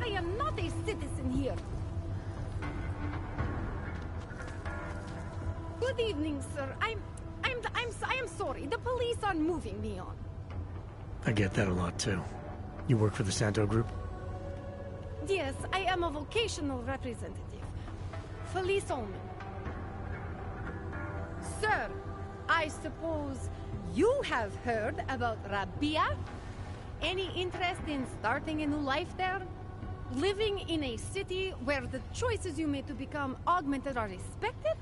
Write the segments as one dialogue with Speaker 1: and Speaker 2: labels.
Speaker 1: I am not a citizen here. Good evening, sir. I am sorry. The police are moving me on.
Speaker 2: I get that a lot too. You work for the Santo Group?
Speaker 1: Yes, I am a vocational representative. Felice Omen. Sir, I suppose you have heard about Rabia? Any interest in starting a new life there? Living in a city where the choices you made to become augmented are respected?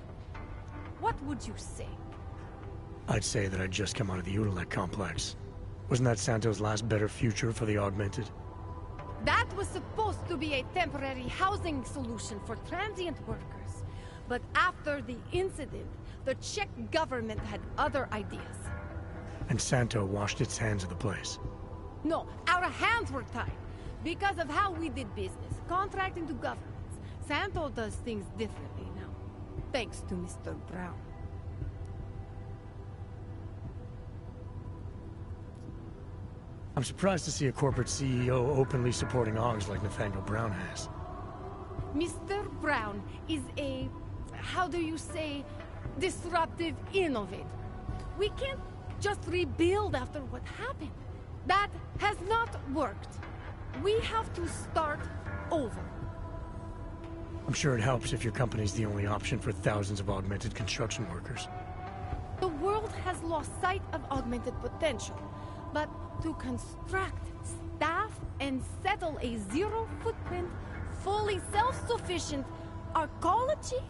Speaker 1: What would you say?
Speaker 2: I'd say that I'd just come out of the Udalek complex. Wasn't that Santo's last better future for the augmented?
Speaker 1: That was supposed to be a temporary housing solution for transient workers. But after the incident, the Czech government had other ideas.
Speaker 2: And Santo washed its hands of the place.
Speaker 1: No, our hands were tied. Because of how we did business, contracting to governments. Santo does things differently now. Thanks to Mr. Brown.
Speaker 2: I'm surprised to see a corporate CEO openly supporting AUGs like Nathaniel Brown has.
Speaker 1: Mr. Brown is a, how do you say, disruptive innovator. We can't just rebuild after what happened. That has not worked. We have to start over.
Speaker 2: I'm sure it helps if your company's the only option for thousands of augmented construction workers.
Speaker 1: The world has lost sight of augmented potential, but to construct, staff, and settle a zero-footprint, fully self-sufficient arcology,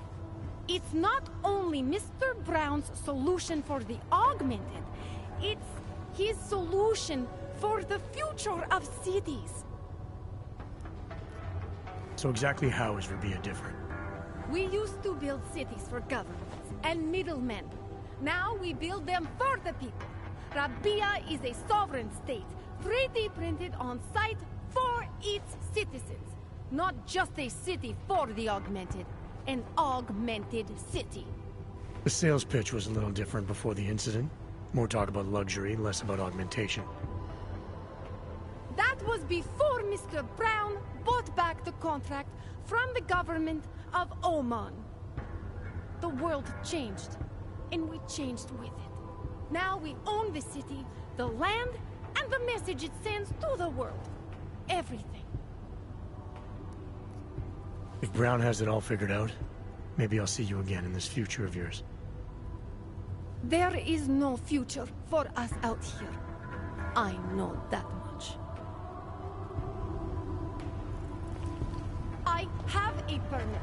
Speaker 1: it's not only Mr. Brown's solution for the augmented, it's his solution for the future of cities.
Speaker 2: So exactly how is Rabia different?
Speaker 1: We used to build cities for governments and middlemen. Now we build them for the people. Rabia is a sovereign state, 3D printed on site for its citizens. Not just a city for the augmented, an augmented city.
Speaker 2: The sales pitch was a little different before the incident. More talk about luxury, less about augmentation.
Speaker 1: That was before Mr. Brown bought back the contract from the government of Oman. The world changed, and we changed with it. Now we own the city, the land, and the message it sends to the world. Everything.
Speaker 2: If Brown has it all figured out, maybe I'll see you again in this future of yours.
Speaker 1: There is no future for us out here. I know that much. I have a permit.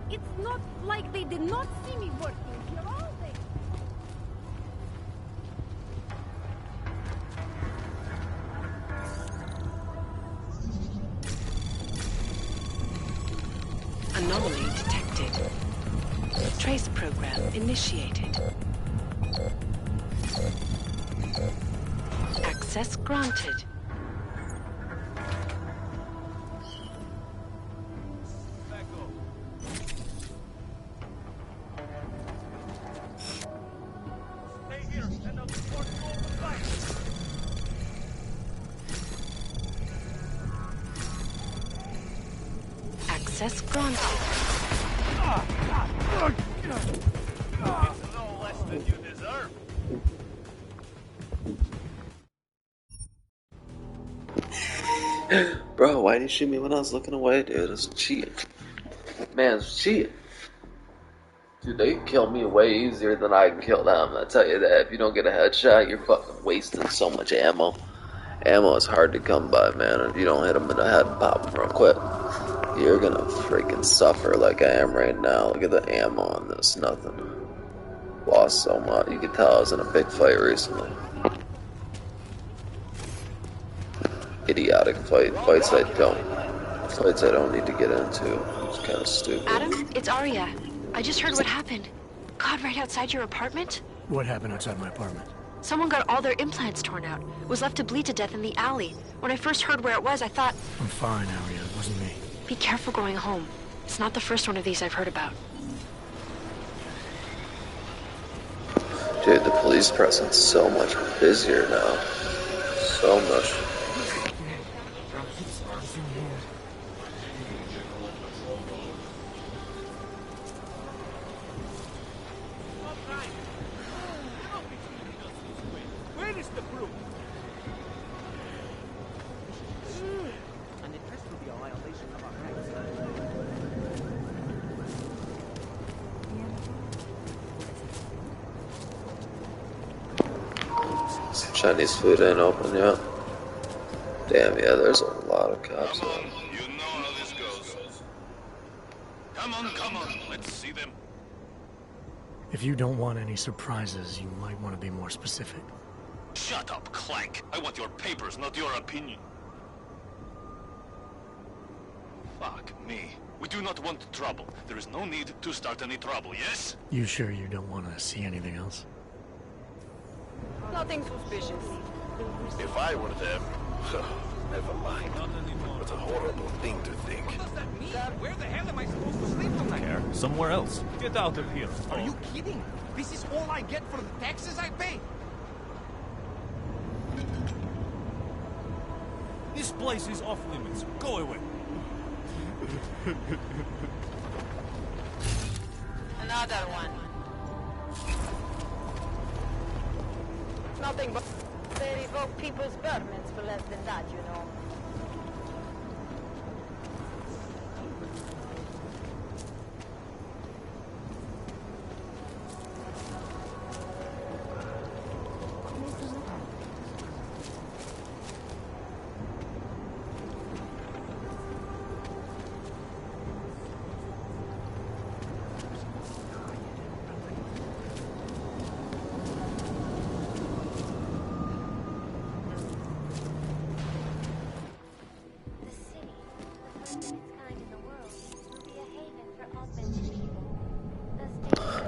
Speaker 1: It's not like they did not see me working here all day.
Speaker 3: Anomaly detected. Trace program initiated. Access granted. Access granted.
Speaker 4: It's no less than you deserve.
Speaker 5: Bro, why did you shoot me when I was looking away, dude? It's cheating. Man, it's cheating. Dude, they can kill me way easier than I can kill them. I tell you that. If you don't get a headshot, you're fucking wasting so much ammo. Ammo is hard to come by, man. If you don't hit them in the head and pop them real quick, you're gonna freaking suffer like I am right now. Look at the ammo on this. Nothing. Lost so much. You can tell I was in a big fight recently. Idiotic fights I don't need to get into. It's kind of stupid.
Speaker 3: Adam, it's Arya. I just heard what happened. God, right outside your apartment?
Speaker 2: What happened outside my apartment?
Speaker 3: Someone got all their implants torn out. Was left to bleed to death in the alley. When I first heard where it was, I thought...
Speaker 2: I'm fine, Arya. It wasn't me.
Speaker 3: Be careful going home. It's not the first one of these I've heard about.
Speaker 5: Dude, the police presence is so much busier now. So much. Chinese food ain't open yet. Damn, yeah, there's a lot of cops.
Speaker 4: Come on, you know how this goes. Come on, let's see them.
Speaker 2: If you don't want any surprises, you might want to be more specific.
Speaker 4: Shut up, Clank. I want your papers, not your opinion. Fuck me. We do not want trouble. There is no need to start any trouble, yes?
Speaker 2: You sure you don't want to see anything else?
Speaker 1: Nothing suspicious.
Speaker 4: If I were them... Never mind. What a horrible thing to think.
Speaker 6: Sir, where the hell am I supposed to sleep tonight?
Speaker 7: Somewhere else. Get out of here.
Speaker 6: Are you kidding? This is all I get for the taxes I pay.
Speaker 7: This place is off limits. Go away.
Speaker 1: Another one. Nothing but they revoke people's permits for less than that, you know.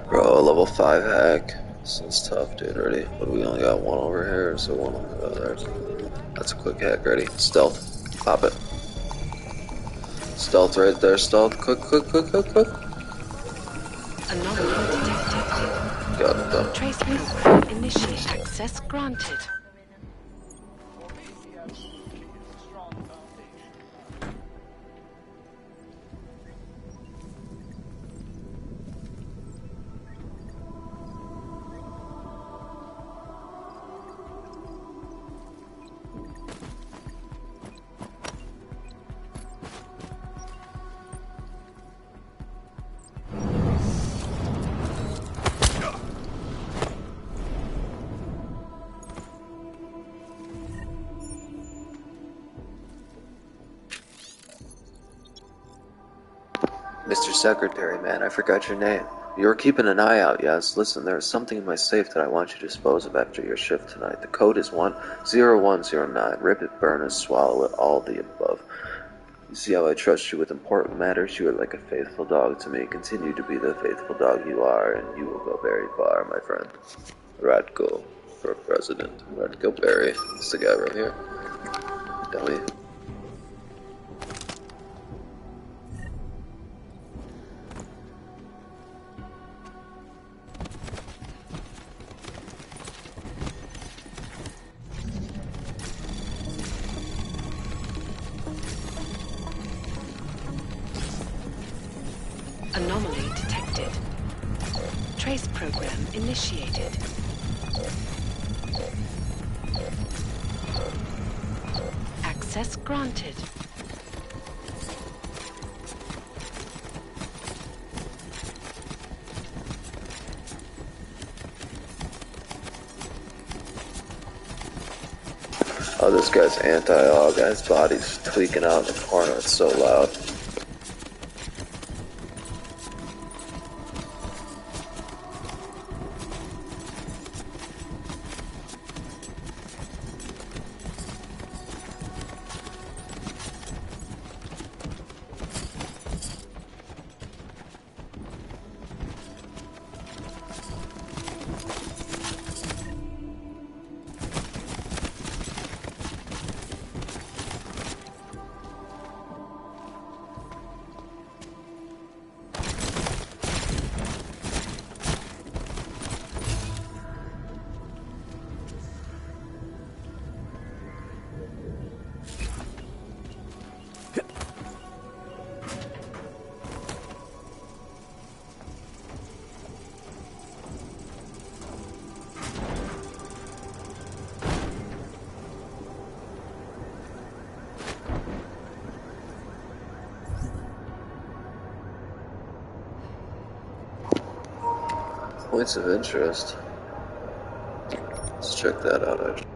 Speaker 5: Bro, level 5 hack. This is tough, dude. Ready? But we only got one over here, so one over there. That's a quick hack. Ready? Stealth. Pop it. Stealth right there. Stealth. Quick.
Speaker 3: Anomaly detected.
Speaker 5: Got it done.
Speaker 3: Trace program initiate. Access granted.
Speaker 5: Mr. Secretary, man, I forgot your name. You're keeping an eye out, yes? Listen, there is something in my safe that I want you to dispose of after your shift tonight. The code is 10109. Rip it, burn it, swallow it, all the above. You see how I trust you with important matters? You are like a faithful dog to me. Continue to be the faithful dog you are, and you will go very far, my friend. Ratko for president. Ratko Berry. It's the guy right here. Dummy.
Speaker 3: Anomaly detected. Trace program initiated. Access granted.
Speaker 5: Oh, this guy's anti-all. Guy's body's tweaking out in the corner. It's so loud. Points of interest. Let's check that out, actually.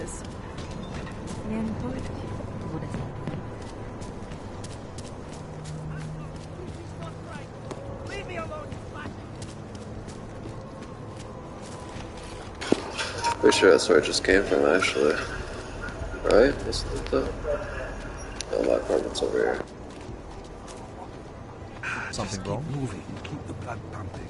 Speaker 8: excuses.
Speaker 6: Leave me alone, you fat.
Speaker 5: Pretty sure that's where it just came from, actually. Right? Wasn't it though? Oh, my apartment's over here.
Speaker 7: Something wrong?
Speaker 6: Keep moving. Keep the blood pumping.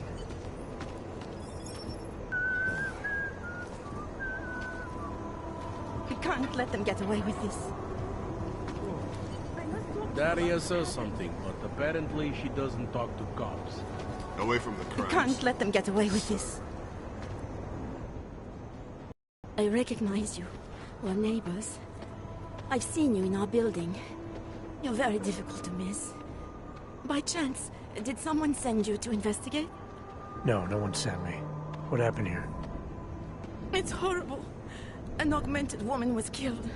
Speaker 8: We can't let them get away with this.
Speaker 9: Daria says something, but apparently she doesn't talk to cops.
Speaker 10: Away from the
Speaker 8: We
Speaker 10: crimes.
Speaker 8: can't let them get away with this. I recognize you. We're neighbors. I've seen you in our building. You're very difficult to miss. By chance, did someone send you to investigate?
Speaker 2: No, no one sent me. What happened here?
Speaker 8: It's horrible. An augmented woman was killed,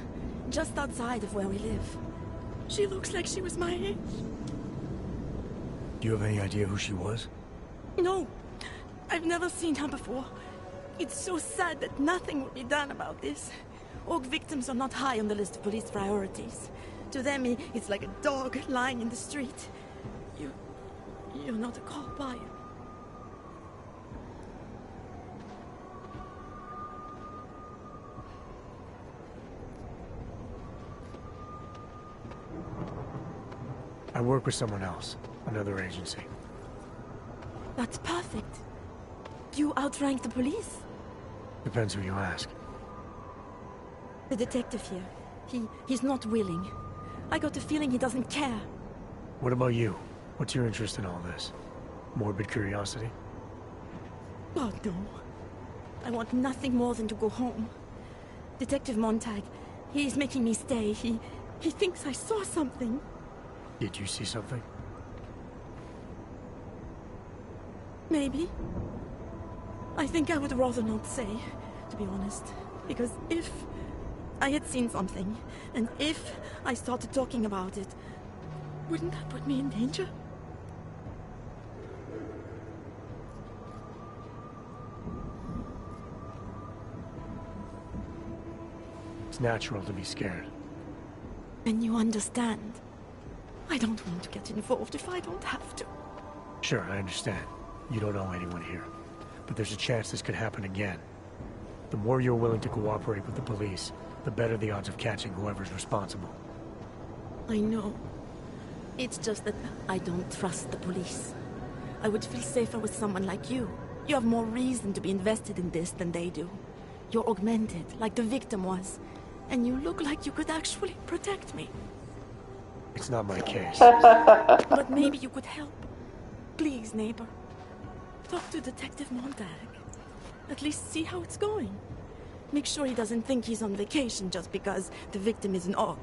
Speaker 8: just outside of where we live. She looks like she was my age.
Speaker 2: Do you have any idea who she was?
Speaker 8: No, I've never seen her before. It's so sad that nothing will be done about this. Aug victims are not high on the list of police priorities. To them, it's like a dog lying in the street. You're not a cop, are you?
Speaker 2: I work with someone else, another agency.
Speaker 8: That's perfect. You outrank the police?
Speaker 2: Depends who you ask.
Speaker 8: The detective here. He's not willing. I got the feeling he doesn't care.
Speaker 2: What about you? What's your interest in all this? Morbid curiosity?
Speaker 8: Oh, no. I want nothing more than to go home. Detective Montag, he's making me stay. He thinks I saw something.
Speaker 2: Did you see something?
Speaker 8: Maybe. I think I would rather not say, to be honest. Because if I had seen something, and if I started talking about it, wouldn't that put me in danger?
Speaker 2: It's natural to be scared.
Speaker 8: Then you understand. I don't want to get involved if I don't have to.
Speaker 2: Sure, I understand. You don't know anyone here. But there's a chance this could happen again. The more you're willing to cooperate with the police, the better the odds of catching whoever's responsible.
Speaker 8: I know. It's just that I don't trust the police. I would feel safer with someone like you. You have more reason to be invested in this than they do. You're augmented, like the victim was. And you look like you could actually protect me.
Speaker 2: It's not my case.
Speaker 8: But maybe you could help. Please, neighbor. Talk to Detective Montag. At least see how it's going. Make sure he doesn't think he's on vacation just because the victim is an Aug.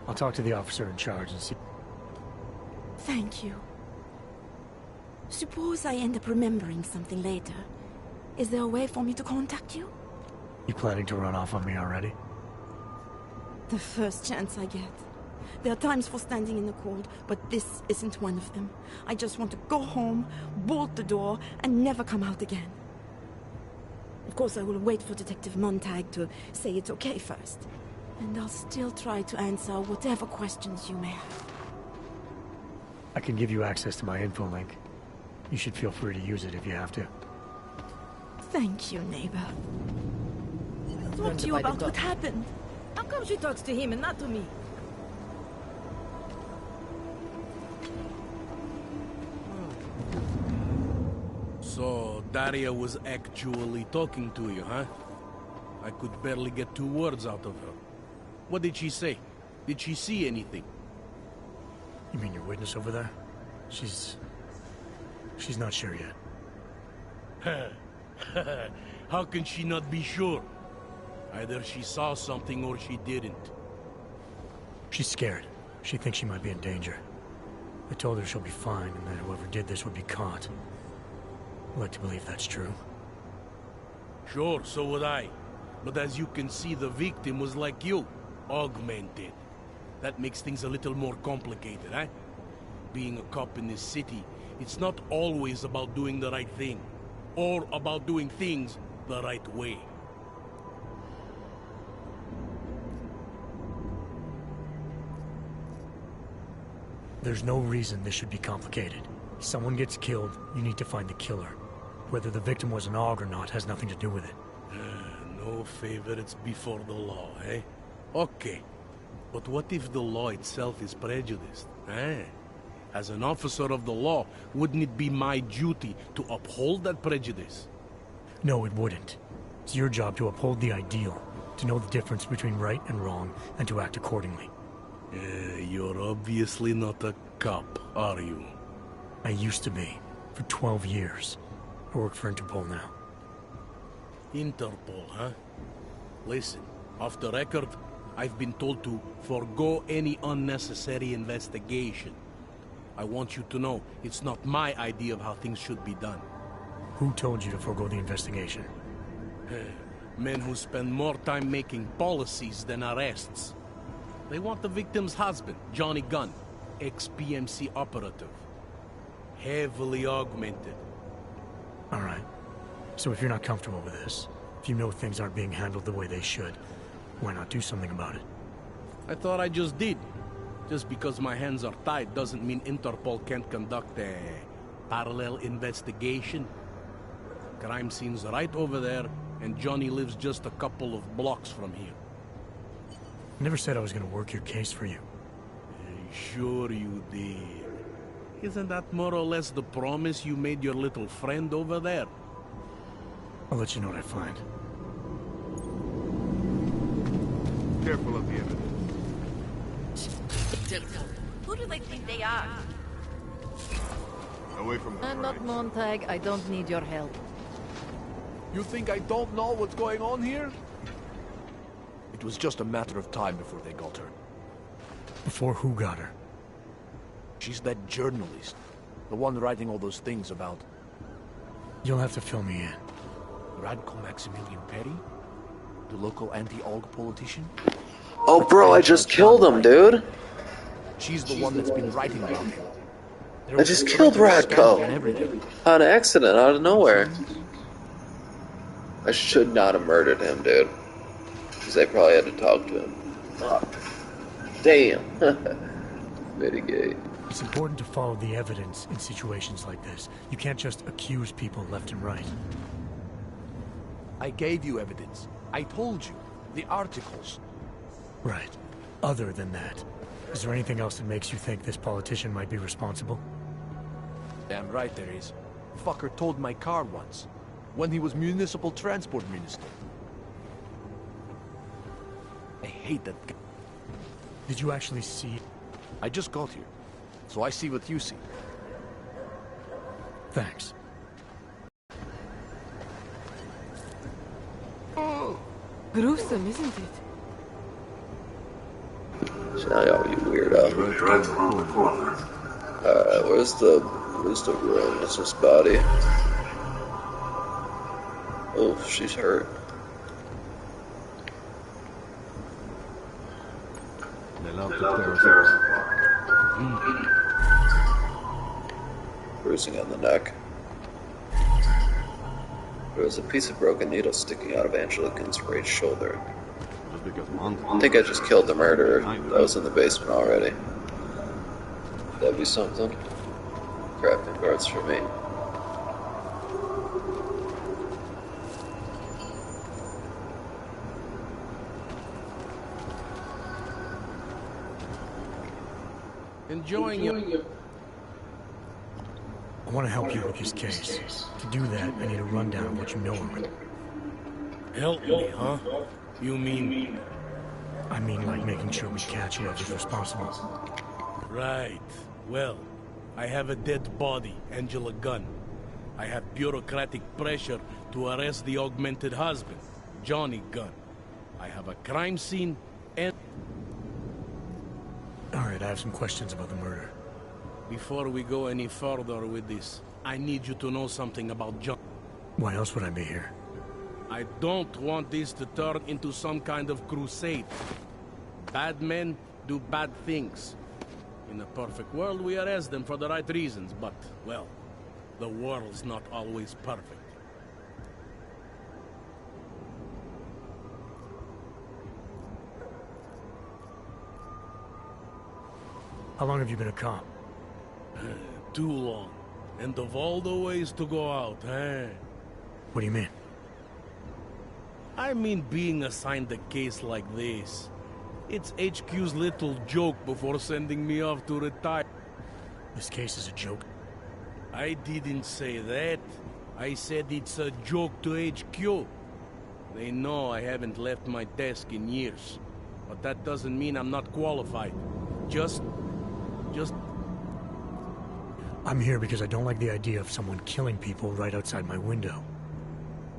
Speaker 2: I'll talk to the officer in charge and see.
Speaker 8: Thank you. Suppose I end up remembering something later. Is there a way for me to contact you?
Speaker 2: You planning to run off on me already?
Speaker 8: The first chance I get. There are times for standing in the cold, but this isn't one of them. I just want to go home, bolt the door, and never come out again. Of course, I will wait for Detective Montag to say it's okay first. And I'll still try to answer whatever questions you may have.
Speaker 2: I can give you access to my info link. You should feel free to use it if you have to.
Speaker 8: Thank you, neighbor. Talk to you about what happened.
Speaker 1: How come she talks to him and not to me?
Speaker 9: So, Daria was actually talking to you, huh? I could barely get 2 words out of her. What did she say? Did she see anything?
Speaker 2: You mean your witness over there? She's not sure yet.
Speaker 9: How can she not be sure? Either she saw something or she didn't.
Speaker 2: She's scared. She thinks she might be in danger. I told her she'll be fine and that whoever did this would be caught. I'd like to believe that's true.
Speaker 9: Sure, so would I. But as you can see, the victim was like you, augmented. That makes things a little more complicated, eh? Being a cop in this city, It's not always about doing the right thing, or about doing things the right way.
Speaker 2: There's no reason this should be complicated. Someone gets killed, you need to find the killer. Whether the victim was an AUG or not has nothing to do with it.
Speaker 9: No favorites before the law, eh? Okay. But what if the law itself is prejudiced, eh? As an officer of the law, wouldn't it be my duty to uphold that prejudice?
Speaker 2: No, it wouldn't. It's your job to uphold the ideal, to know the difference between right and wrong, and to act accordingly.
Speaker 9: You're obviously not a cop, are you?
Speaker 2: I used to be, for 12 years. I work for Interpol now.
Speaker 9: Interpol, huh? Listen, off the record, I've been told to forego any unnecessary investigation. I want you to know, it's not my idea of how things should be done.
Speaker 2: Who told you to forego the investigation?
Speaker 9: Men who spend more time making policies than arrests. They want the victim's husband, Johnny Gunn, ex-PMC operative. Heavily augmented.
Speaker 2: All right. So if you're not comfortable with this, if you know things aren't being handled the way they should, why not do something about it?
Speaker 9: I thought I just did. Just because my hands are tied doesn't mean Interpol can't conduct a parallel investigation. Crime scene's right over there, and Johnny lives just a couple of blocks from here.
Speaker 2: I never said I was gonna work your case for you.
Speaker 9: Sure you did. Isn't that more or less the promise you made your little friend over there?
Speaker 2: I'll let you know what I find.
Speaker 10: Careful of the evidence.
Speaker 11: Who do they think they are?
Speaker 10: Away from the
Speaker 11: I'm not Montag. I don't need your help.
Speaker 12: You think I don't know what's going on here? It was just a matter of time before they got her.
Speaker 2: Before who got her?
Speaker 12: She's that journalist. The one writing all those things about...
Speaker 2: You'll have to fill me in.
Speaker 12: Radko Maximilian Perry? The local anti-AUG politician?
Speaker 5: Oh, bro, I just killed him, dude.
Speaker 12: She's the one that's been writing about him.
Speaker 5: I just killed Radko. On accident, out of nowhere. I should not have murdered him, dude. Because I probably had to talk to him. Fuck. Damn. Mitigate.
Speaker 2: It's important to follow the evidence in situations like this. You can't just accuse people left and right.
Speaker 12: I gave you evidence. I told you. The articles.
Speaker 2: Right. Other than that, is there anything else that makes you think this politician might be responsible?
Speaker 12: Damn right there is. Fucker towed my car once. When he was municipal transport minister. I hate that guy.
Speaker 2: Did you actually see?
Speaker 12: I just got here, so I see what you see.
Speaker 2: Thanks.
Speaker 8: Oh, gruesome, isn't it?
Speaker 5: Now you weirdo. Alright, where's the room? It's this body. Oh, she's hurt. Bruising on the neck. There was a piece of broken needle sticking out of Angelica's right shoulder. I think I just killed the murderer that was in the basement already. That'd be something. Crafting guards for me.
Speaker 9: Enjoying it.
Speaker 2: I want to help you with this case. To do that, I need a rundown of what you know of it.
Speaker 9: Help me, huh? You mean...
Speaker 2: I mean like making sure we catch whoever's responsible.
Speaker 9: Right. Well, I have a dead body, Angela Gunn. I have bureaucratic pressure to arrest the augmented husband, Johnny Gunn. I have a crime scene and...
Speaker 2: Alright, I have some questions about the murder.
Speaker 9: Before we go any further with this, I need you to know something about John.
Speaker 2: Why else would I be here?
Speaker 9: I don't want this to turn into some kind of crusade. Bad men do bad things. In a perfect world, we arrest them for the right reasons, but, well, the world's not always perfect.
Speaker 2: How long have you been a cop?
Speaker 9: Too long. And of all the ways to go out, eh?
Speaker 2: What do you mean?
Speaker 9: I mean being assigned a case like this. It's HQ's little joke before sending me off to retire.
Speaker 2: This case is a joke?
Speaker 9: I didn't say that. I said it's a joke to HQ. They know I haven't left my desk in years. But that doesn't mean I'm not qualified. Just...
Speaker 2: I'm here because I don't like the idea of someone killing people right outside my window.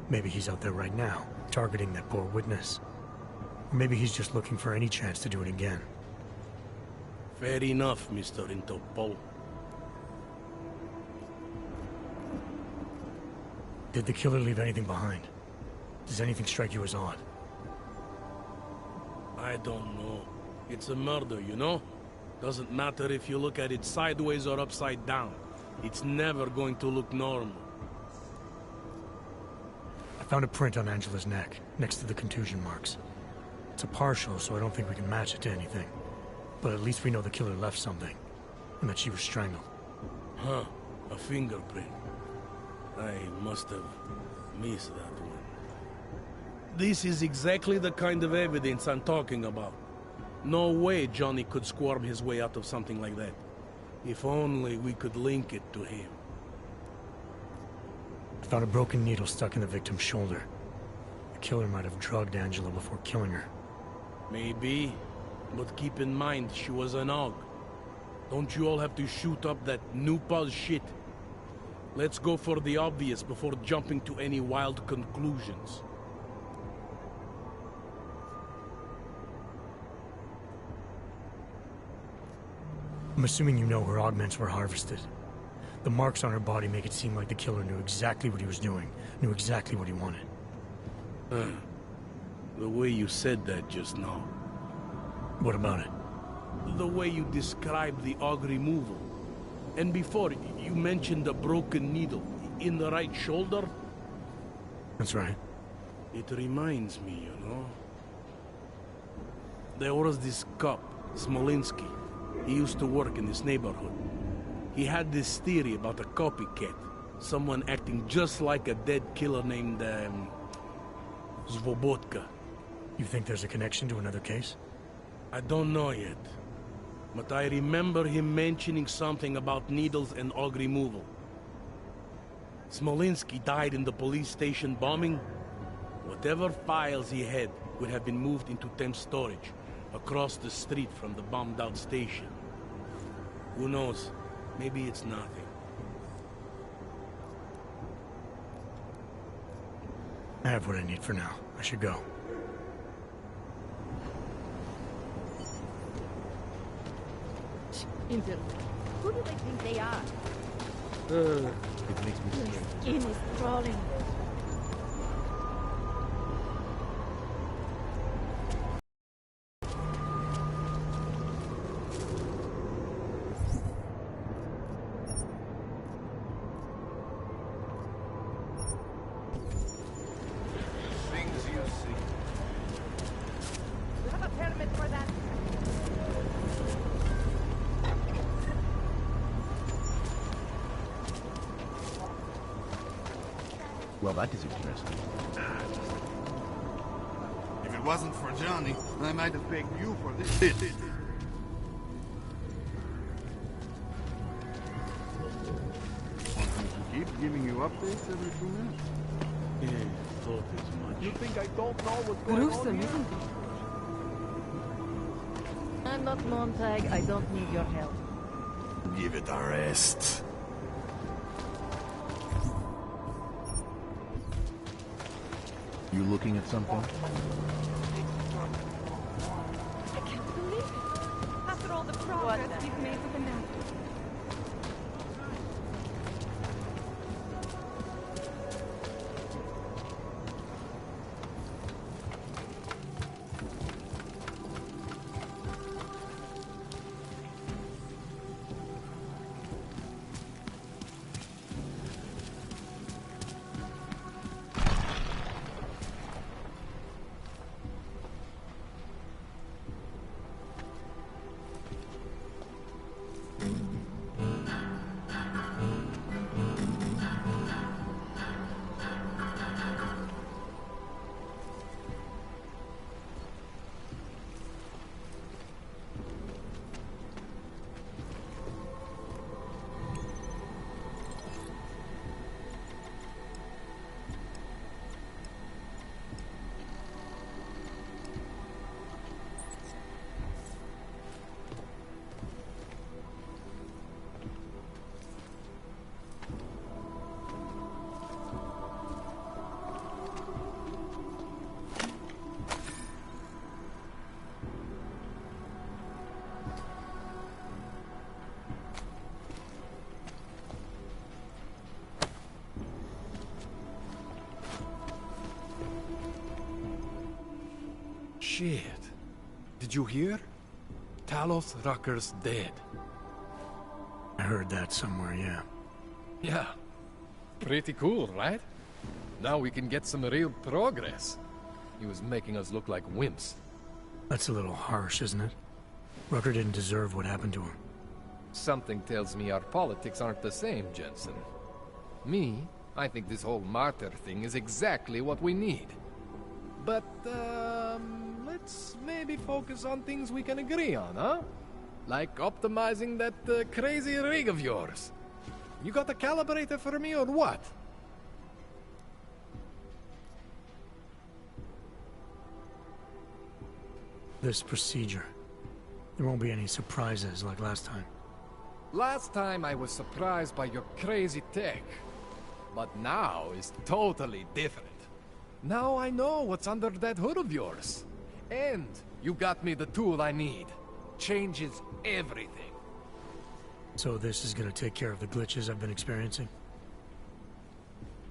Speaker 2: Maybe he's out there right now, targeting that poor witness. Or maybe he's just looking for any chance to do it again.
Speaker 9: Fair enough, Mr. Interpol.
Speaker 2: Did the killer leave anything behind? Does anything strike you as odd?
Speaker 9: I don't know. It's a murder, you know? Doesn't matter if you look at it sideways or upside down. It's never going to look normal.
Speaker 2: I found a print on Angela's neck, next to the contusion marks. It's a partial, so I don't think we can match it to anything. But at least we know the killer left something, and that she was strangled.
Speaker 9: Huh, a fingerprint. I must have missed that one. This is exactly the kind of evidence I'm talking about. No way Johnny could squirm his way out of something like that. If only we could link it to him.
Speaker 2: I found a broken needle stuck in the victim's shoulder. The killer might have drugged Angela before killing her.
Speaker 9: Maybe, but keep in mind she was an AUG. Don't you all have to shoot up that new pause shit? Let's go for the obvious before jumping to any wild conclusions.
Speaker 2: I'm assuming you know her augments were harvested. The marks on her body make it seem like the killer knew exactly what he was doing, knew exactly what he wanted.
Speaker 9: The way you said that just now.
Speaker 2: What about it?
Speaker 9: The way you described the AUG removal. And before, you mentioned a broken needle in the right shoulder?
Speaker 2: That's right.
Speaker 9: It reminds me, you know. There was this cop, Smolinski. He used to work in this neighborhood. He had this theory about a copycat. Someone acting just like a dead killer named, Svobotka.
Speaker 2: You think there's a connection to another case?
Speaker 9: I don't know yet. But I remember him mentioning something about needles and AUG removal. Smolinski died in the police station bombing. Whatever files he had would have been moved into temp storage, across the street from the bombed-out station. Who knows? Maybe it's nothing.
Speaker 2: I have what I need for now. I should go.
Speaker 11: Inter. Who do they think they are?
Speaker 10: It makes me scared.
Speaker 11: Skin is crawling.
Speaker 6: Things you see.
Speaker 11: You have a permit for that?
Speaker 10: Well, that is interesting.
Speaker 6: If it wasn't for Johnny, I might have begged you for this. Keep giving you updates every 2 minutes.
Speaker 9: Yeah, thought as much.
Speaker 12: You think I don't know what's going on
Speaker 11: Gruesome,
Speaker 12: here?
Speaker 11: isn't it? I'm not Montag. I don't need your help.
Speaker 6: Give it a rest.
Speaker 10: You looking at something?
Speaker 1: I can't believe it. After all the progress we've made with the map.
Speaker 13: Shit. Did you hear? Talos Rucker's dead.
Speaker 2: I heard that somewhere, yeah.
Speaker 13: Yeah. Pretty cool, right? Now we can get some real progress. He was making us look like wimps.
Speaker 2: That's a little harsh, isn't it? Rucker didn't deserve what happened to him.
Speaker 13: Something tells me our politics aren't the same, Jensen. Me, I think this whole martyr thing is exactly what we need. But, let's maybe focus on things we can agree on, huh? Like optimizing that crazy rig of yours. You got a calibrator for me or what?
Speaker 2: This procedure. There won't be any surprises like last time.
Speaker 13: Last time I was surprised by your crazy tech. But now is totally different. Now I know what's under that hood of yours. And you got me the tool I need. Changes everything.
Speaker 2: So this is gonna take care of the glitches I've been experiencing?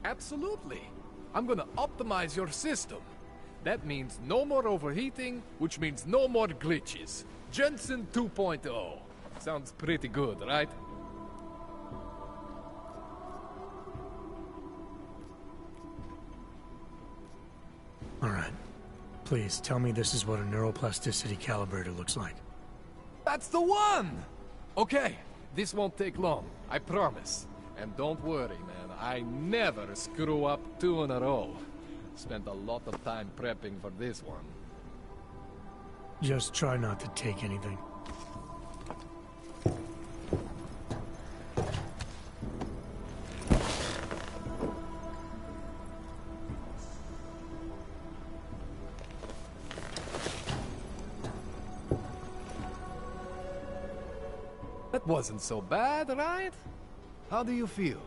Speaker 13: Absolutely. I'm gonna optimize your system. That means no more overheating, which means no more glitches. Jensen 2.0. Sounds pretty good, right?
Speaker 2: Alright. Please, tell me this is what a neuroplasticity calibrator looks like.
Speaker 13: That's the one! Okay, this won't take long, I promise. And don't worry, man, I never screw up 2 in a row. Spent a lot of time prepping for this one.
Speaker 2: Just try not to take anything.
Speaker 13: That wasn't so bad, right? How do you feel?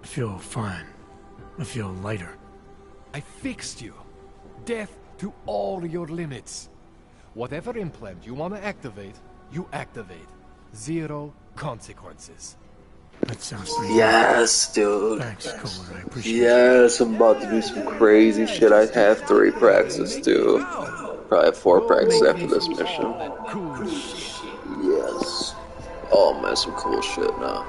Speaker 2: I feel fine. I feel lighter.
Speaker 13: I fixed you. Death to all your limits. Whatever implant you want to activate, you activate. 0 consequences.
Speaker 2: That sounds pretty
Speaker 5: Yes, dude.
Speaker 2: Thanks, Kohler. I appreciate
Speaker 5: Yes, I'm about to do some crazy shit. I have 3 praxis, too. Probably have 4 praxis after this mission. Yes. Oh man, some cool shit now.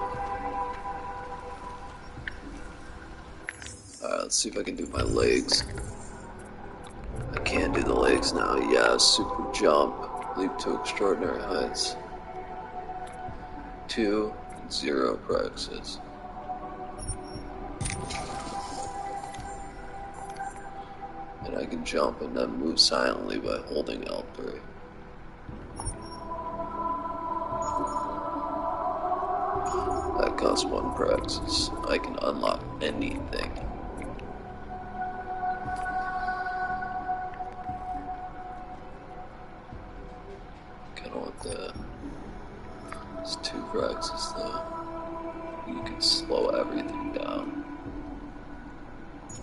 Speaker 5: Alright, let's see if I can do my legs. I can do the legs now. Yeah, super jump. Leap to extraordinary heights. 2 and 0 praxis. And I can jump and then move silently by holding L3. That costs 1 praxis. I can unlock anything. Kinda want that. It's 2 praxis though. You can slow everything down.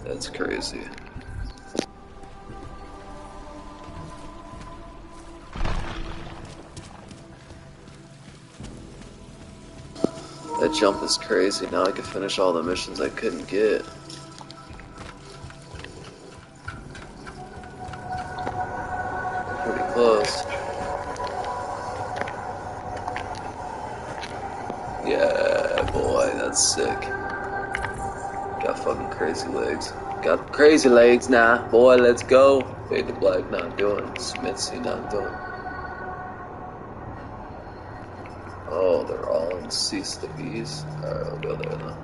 Speaker 5: That's crazy. That jump is crazy. Now I can finish all the missions I couldn't get. Pretty close. Yeah, boy, that's sick. Got fucking crazy legs. Got crazy legs now. Boy, let's go. Fade to black, not doing. Smithy, not doing. Oh, they're all in cease to bees. Alright, I'll go there now.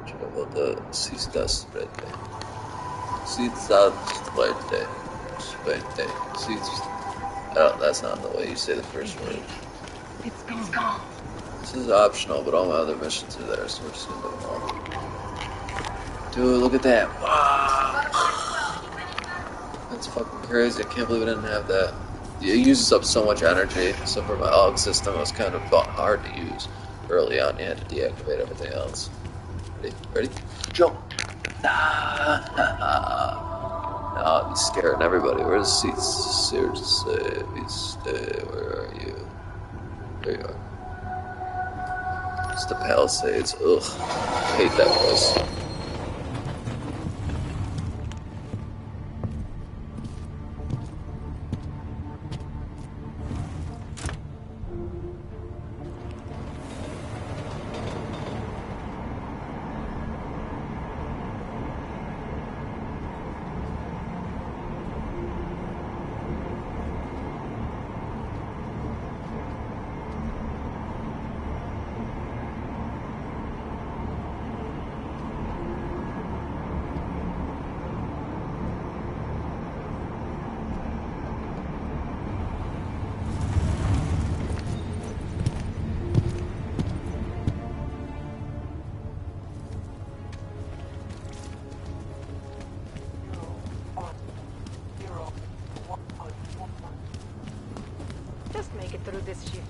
Speaker 5: Check out the cease dust right there. Cease dust right there. Right there. Cease. Oh, that's not the way you say the first word.
Speaker 3: It's gone.
Speaker 5: This is optional, but all my other missions are there, so we're just gonna do them all. Dude, look at that. Wow. That's fucking crazy. I can't believe I didn't have that. It uses up so much energy, so for my AUG system it was kind of hard to use early on. You had to deactivate everything else. Ready? Ready? Jump! Now I'll be scaring everybody. Where's the seats? Seriously, where are you? There you are. It's the Palisades. Ugh. I hate that place.
Speaker 11: this shit.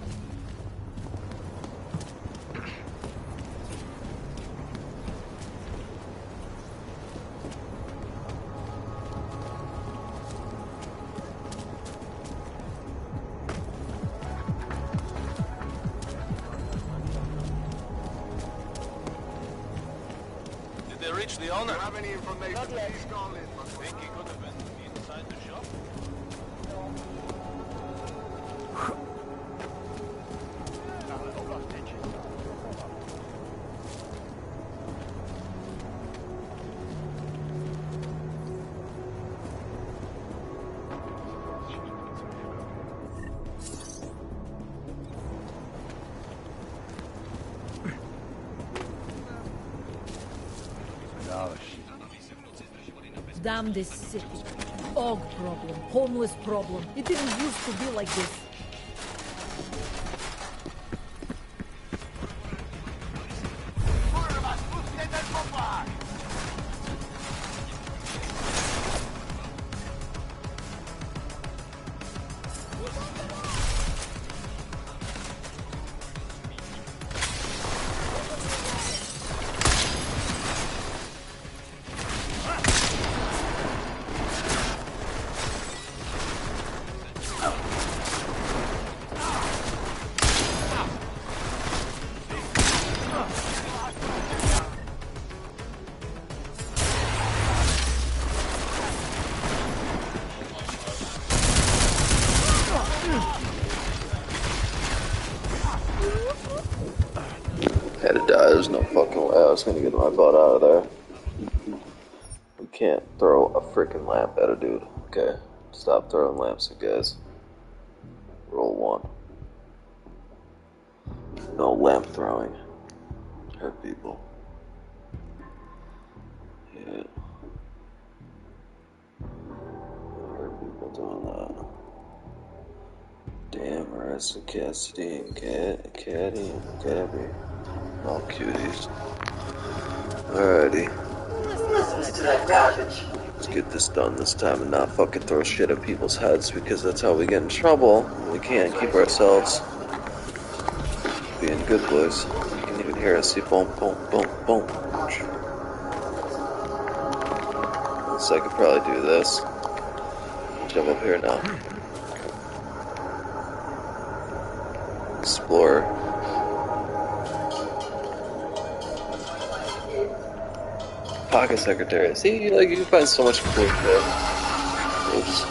Speaker 4: Did they reach the owner?
Speaker 6: Have any information?
Speaker 11: Not yet.
Speaker 6: Please call in.
Speaker 4: Think he could have been inside the shop?
Speaker 11: Damn this city. Og problem, homeless problem. It didn't used to be like this.
Speaker 5: Had to die, there's no fucking way I was gonna get my butt out of there. We can't throw a freaking lamp at a dude. Okay, stop throwing lamps at guys. Roll 1. No lamp throwing. Hurt people. Yeah. Hurt people doing that. Damn, Marissa, Cassidy, and Caddy, and Gabby. All cuties. Alrighty. Let's get this done this time and not fucking throw shit at people's heads, because that's how we get in trouble. We can't keep ourselves being good boys. You can even hear us see boom, boom, boom, boom. So I could probably do this. Jump up here now. Explore. Pocket secretary. See, like, you can find so much cool shit. Oops.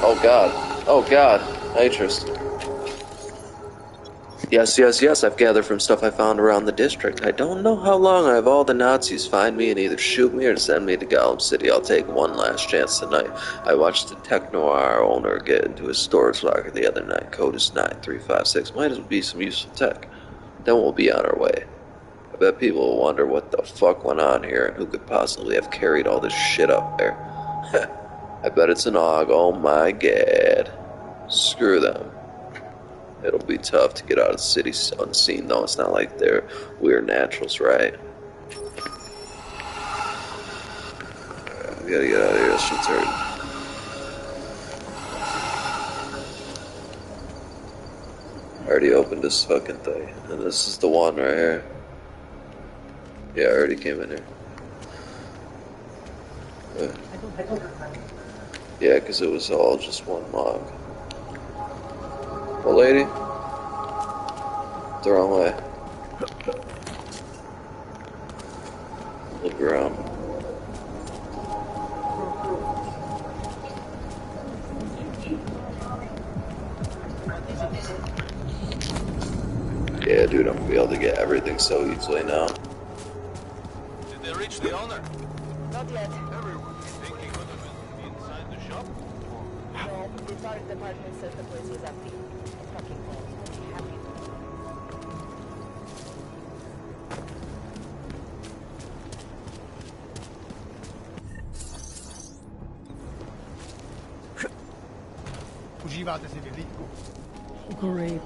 Speaker 5: Oh god. Oh god. Nitrous. Yes, yes, yes, I've gathered from stuff I found around the district. I don't know how long I have all the Nazis find me and either shoot me or send me to Gollum City. I'll take one last chance tonight. I watched the Tech Noir owner get into his storage locker the other night. Code is 9356. Might as well be some useful tech. Then we'll be on our way. I bet people will wonder what the fuck went on here and who could possibly have carried all this shit up there. I bet it's an AUG, oh my god. Screw them. It'll be tough to get out of the city unseen, though. It's not like we're naturals, right? We gotta get out of here, this shit's hurting. I already opened this fucking thing, and this is the one right here. Yeah, I already came in here. Yeah, because it was all just one log. Oh, lady? The wrong way. Look around. Yeah, dude, I'm gonna be able to get everything so easily now.
Speaker 4: Did they reach the owner?
Speaker 11: Not yet.
Speaker 4: Everyone. You think he could have been inside the shop?
Speaker 11: No, the fire department says the place was empty. It's fucking closed. Be happy.
Speaker 6: Užíváte si vyhlídku?
Speaker 11: Great.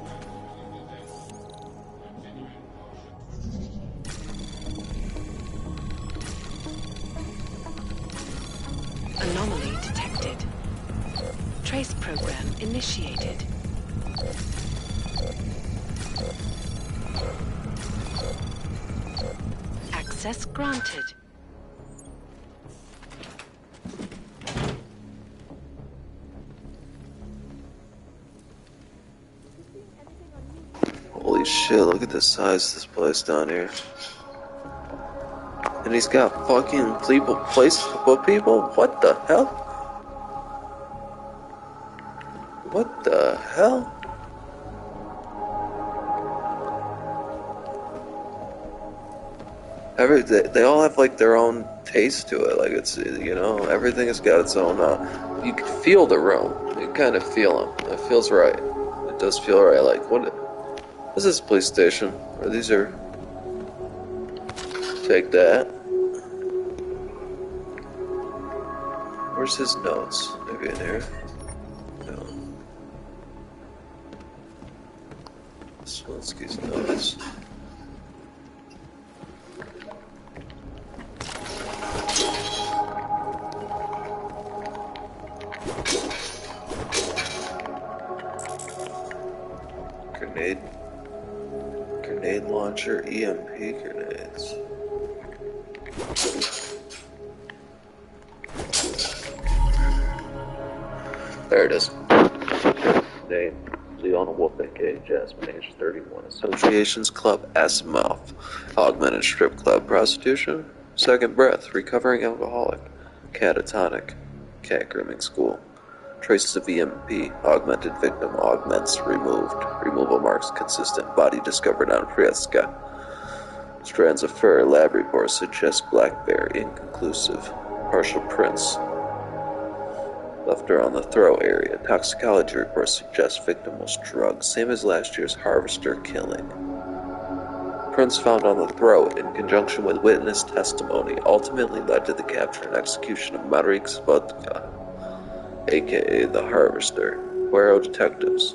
Speaker 3: Anomaly detected. Trace program initiated. Access granted.
Speaker 5: Holy shit, look at the size of this place down here. And he's got fucking places to put people? What the hell? What the hell? They all have like their own taste to it. Like it's, you know, everything has got its own. You can feel the room. You kind of feel them. It feels right. It does feel right. Like what is this police station? Or these are. Take that. Where's his notes? Maybe in here. No. Swinsky's notes. Grenade launcher, EMP grenades. There it is. Name, Leona Wolf, aka Jasmine, age 31. Associations Club, Asimov. Augmented Strip Club, Prostitution. Second Breath, Recovering Alcoholic. Catatonic, Cat Grooming School. Traces of EMP, augmented victim, augments, removed. Removal marks consistent, body discovered on Frieska. Strands of fur, lab report suggests black bear, inconclusive. Partial prints left around the throat area. Toxicology report suggests victim was drugged, same as last year's harvester killing. Prints found on the throat, in conjunction with witness testimony, ultimately led to the capture and execution of Marek Spodka, aka the Harvester. Poirot detectives.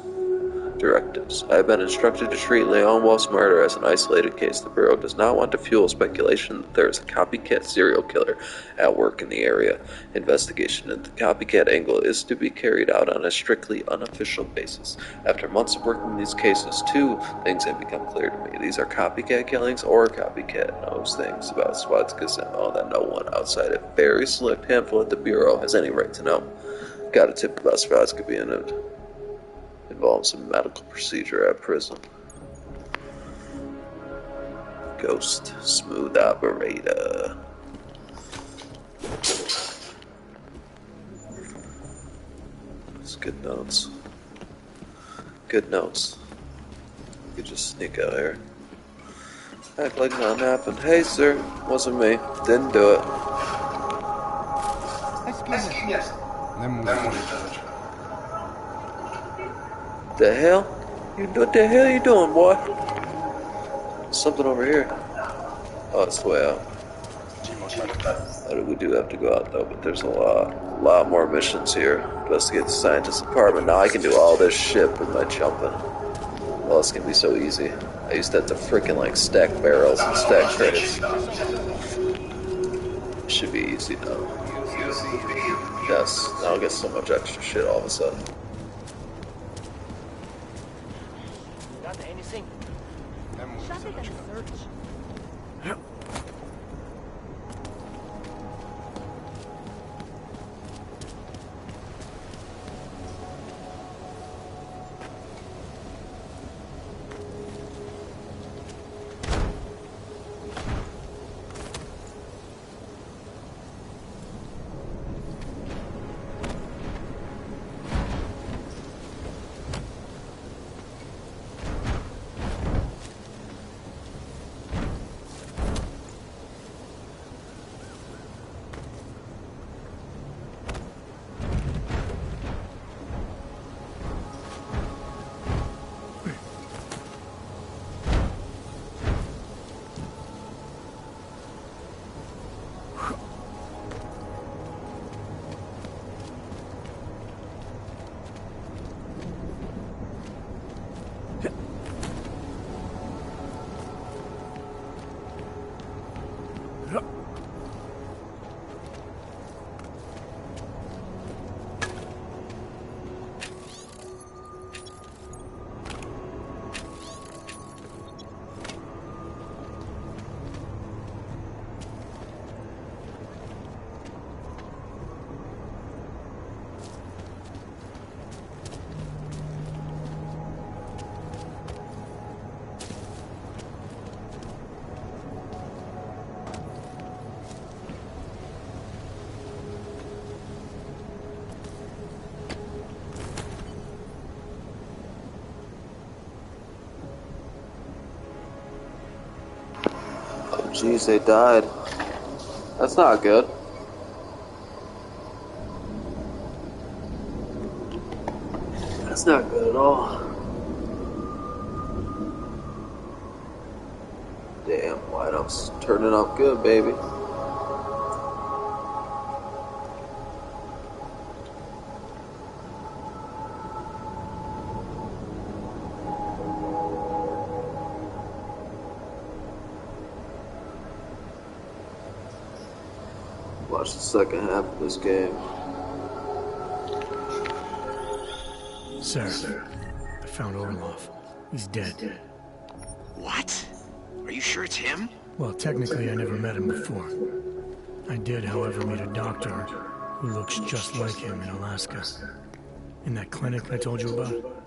Speaker 5: Directives. I have been instructed to treat Leon Wolf's murder as an isolated case. The Bureau does not want to fuel speculation that there is a copycat serial killer at work in the area. Investigation into the copycat angle is to be carried out on a strictly unofficial basis. After months of working these cases, two things have become clear to me. These are copycat killings or copycat knows things about Swadska's MO that no one outside a very select handful at the Bureau has any right to know. Got a tip about Swadska being involved in some medical procedure at prison. Ghost smooth operator. It's good notes. Good notes. You could just sneak out here. Act like nothing happened. Hey sir, wasn't me. Didn't do it. The hell? What the hell you doing, boy? Something over here. Oh, it's the way out. We do have to go out though, but there's a lot more missions here. Investigate the scientist's apartment. Now I can do all this shit with my jumping. Well, it's gonna be so easy. I used that to freaking like stack barrels and stack crates. It should be easy though. Yes, now I'll get so much extra shit all of a sudden. Jeez, they died. That's not good. That's not good at all. Damn, White Ops turning up good, baby. Watch the second half of this game.
Speaker 2: Sir, I found Orlov. He's dead.
Speaker 6: What? Are you sure it's him?
Speaker 2: Well, technically I never met him before. I did, however, meet a doctor who looks just like him in Alaska. In that clinic I told you about.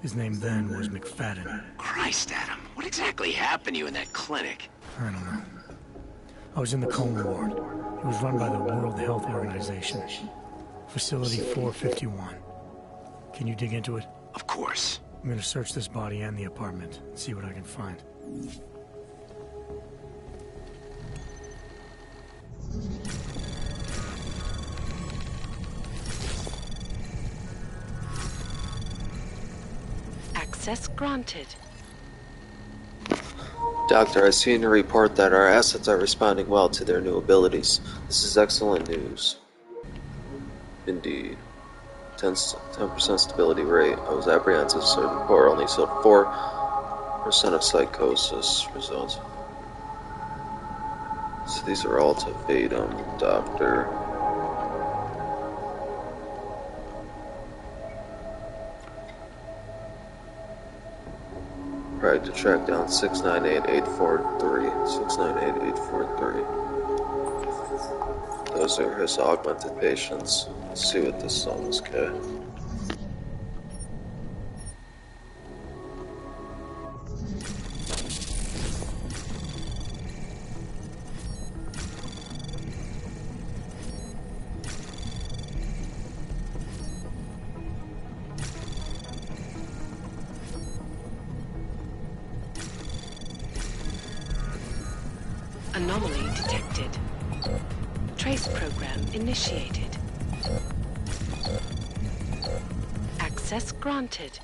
Speaker 2: His name then was McFadden.
Speaker 6: Christ, Adam. What exactly happened to you in that clinic?
Speaker 2: I don't know. I was in the coma ward. It was run by the World Health Organization. Facility 451. Can you dig into it?
Speaker 6: Of course.
Speaker 2: I'm gonna search this body and the apartment and see what I can find.
Speaker 3: Access granted.
Speaker 5: Doctor, I've seen a report that our assets are responding well to their new abilities. This is excellent news. Indeed. 10% stability rate. I was apprehensive, so the report only showed 4% of psychosis results. So these are all to Vatum, Doctor. Right, to track down 698-843. 698-843. Those are his augmented patients. Let's see what this song is, okay.
Speaker 3: Anomaly detected. Trace program initiated. Access granted.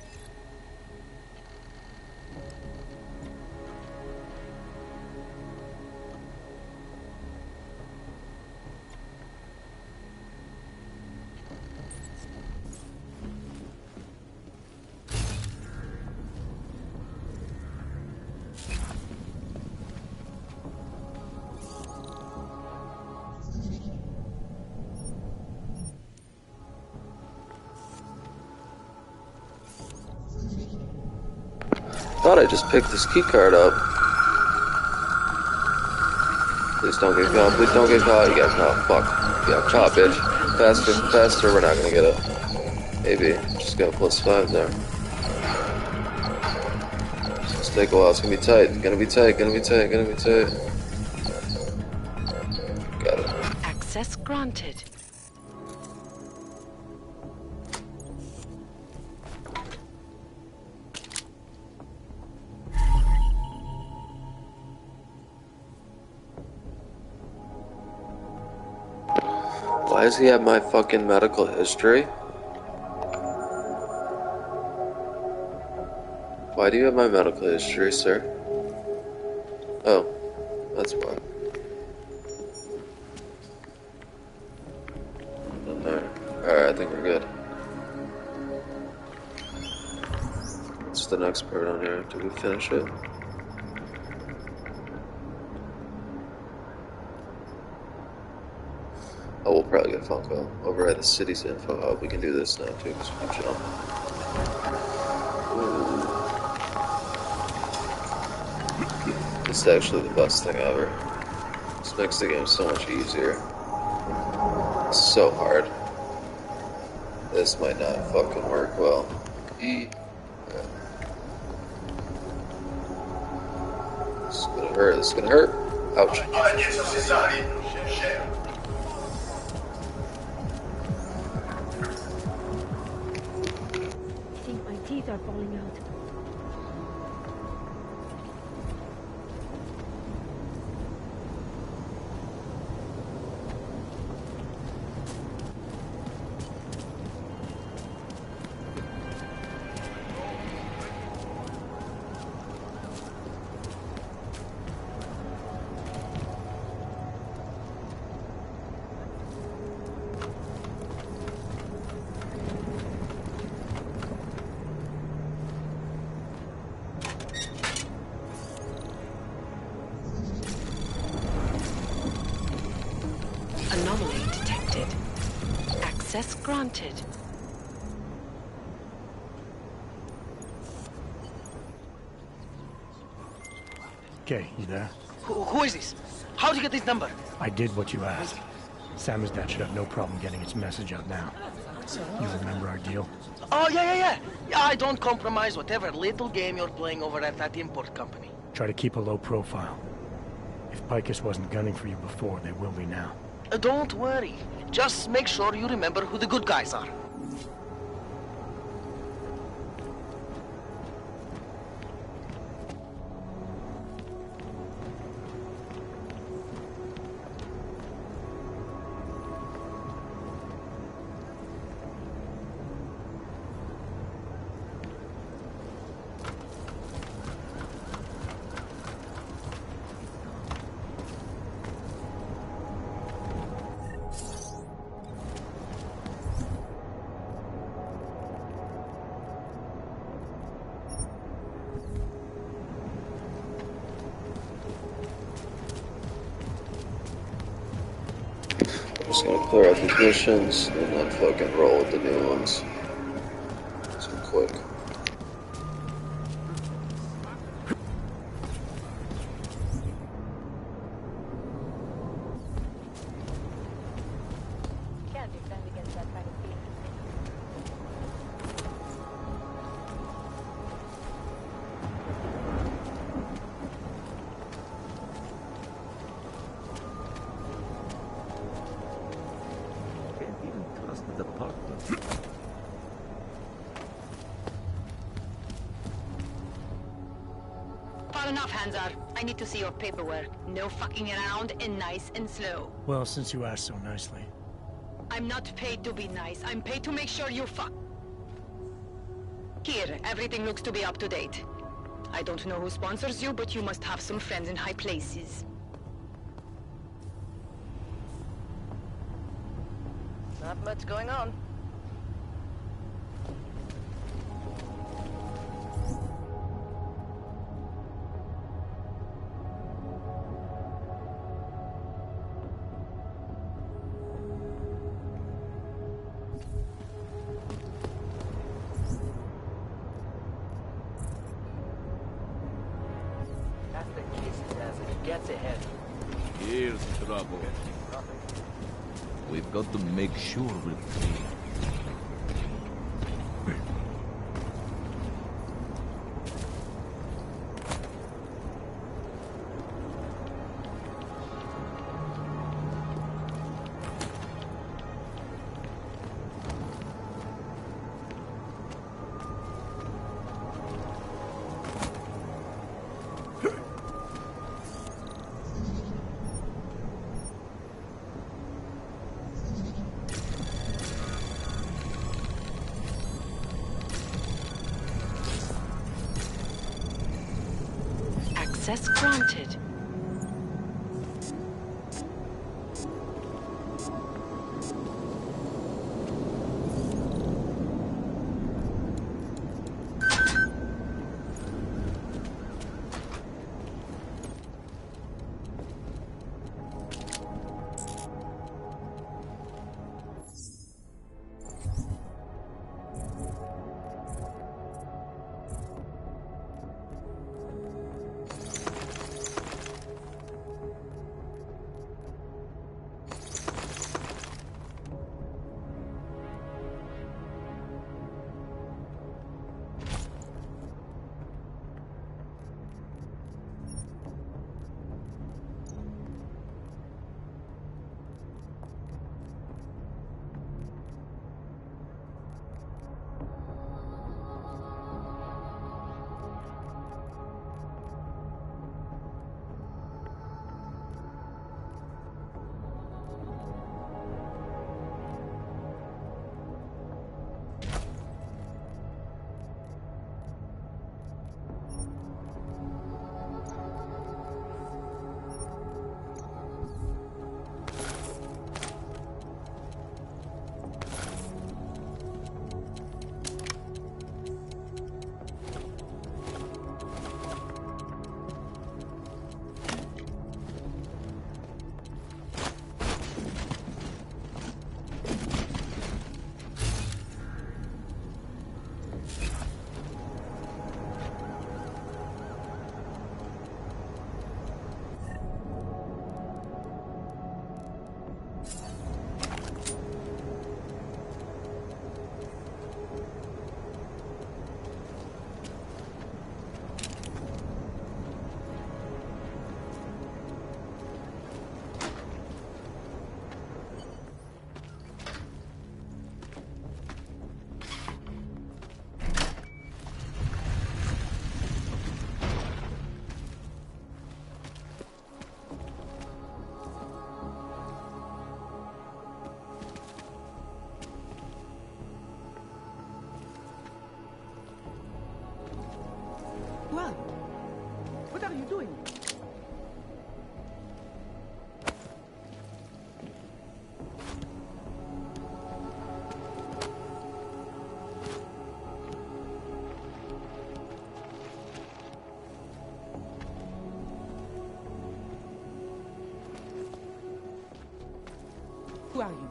Speaker 5: Thought I just picked this key card up. Please don't get caught. Please don't get caught. You guys, no, fuck. You got caught, bitch. Faster, faster. We're not gonna get it. Maybe. Just got +5 there. It's gonna take a while. It's gonna be tight. Gonna be tight. Gonna be tight. Gonna be tight. Got it.
Speaker 3: Access granted.
Speaker 5: Why does he have my fucking medical history? Why do you have my medical history, sir? Oh, that's why. Alright, I think we're good. What's the next part on here? Did we finish it? Oh, we'll probably get a phone call. Override the city's info hub. We can do this now too, because we can jump. Ooh. This is actually the best thing ever. This makes the game so much easier. It's so hard. This might not fucking work well. It's gonna hurt. It's gonna hurt. Ouch.
Speaker 14: Teeth are falling out.
Speaker 3: Anomaly detected. Access granted.
Speaker 2: Okay, you there?
Speaker 15: Who is this? How'd you get this number?
Speaker 2: I did what you asked. Samizdat should have no problem getting its message out now. You remember our deal?
Speaker 15: Oh, yeah. Yeah, I don't compromise whatever little game you're playing over at that import company.
Speaker 2: Try to keep a low profile. If Picus wasn't gunning for you before, they will be now.
Speaker 15: Don't worry. Just make sure you remember who the good guys are.
Speaker 5: Just gonna clear out these missions and then fucking roll with the new ones. So quick.
Speaker 11: Can't defend against that kind of beast.
Speaker 16: Far enough, Hanzar. I need to see your paperwork. No fucking around and nice and slow.
Speaker 2: Well, since you asked so nicely.
Speaker 16: I'm not paid to be nice. I'm paid to make sure you fuck. Here, everything looks to be up to date. I don't know who sponsors you, but you must have some friends in high places.
Speaker 11: Not much going on.
Speaker 15: That's the kisses as it gets ahead.
Speaker 10: Here's trouble. We've got to make sure we're clean.
Speaker 3: Access granted.
Speaker 17: Who are you?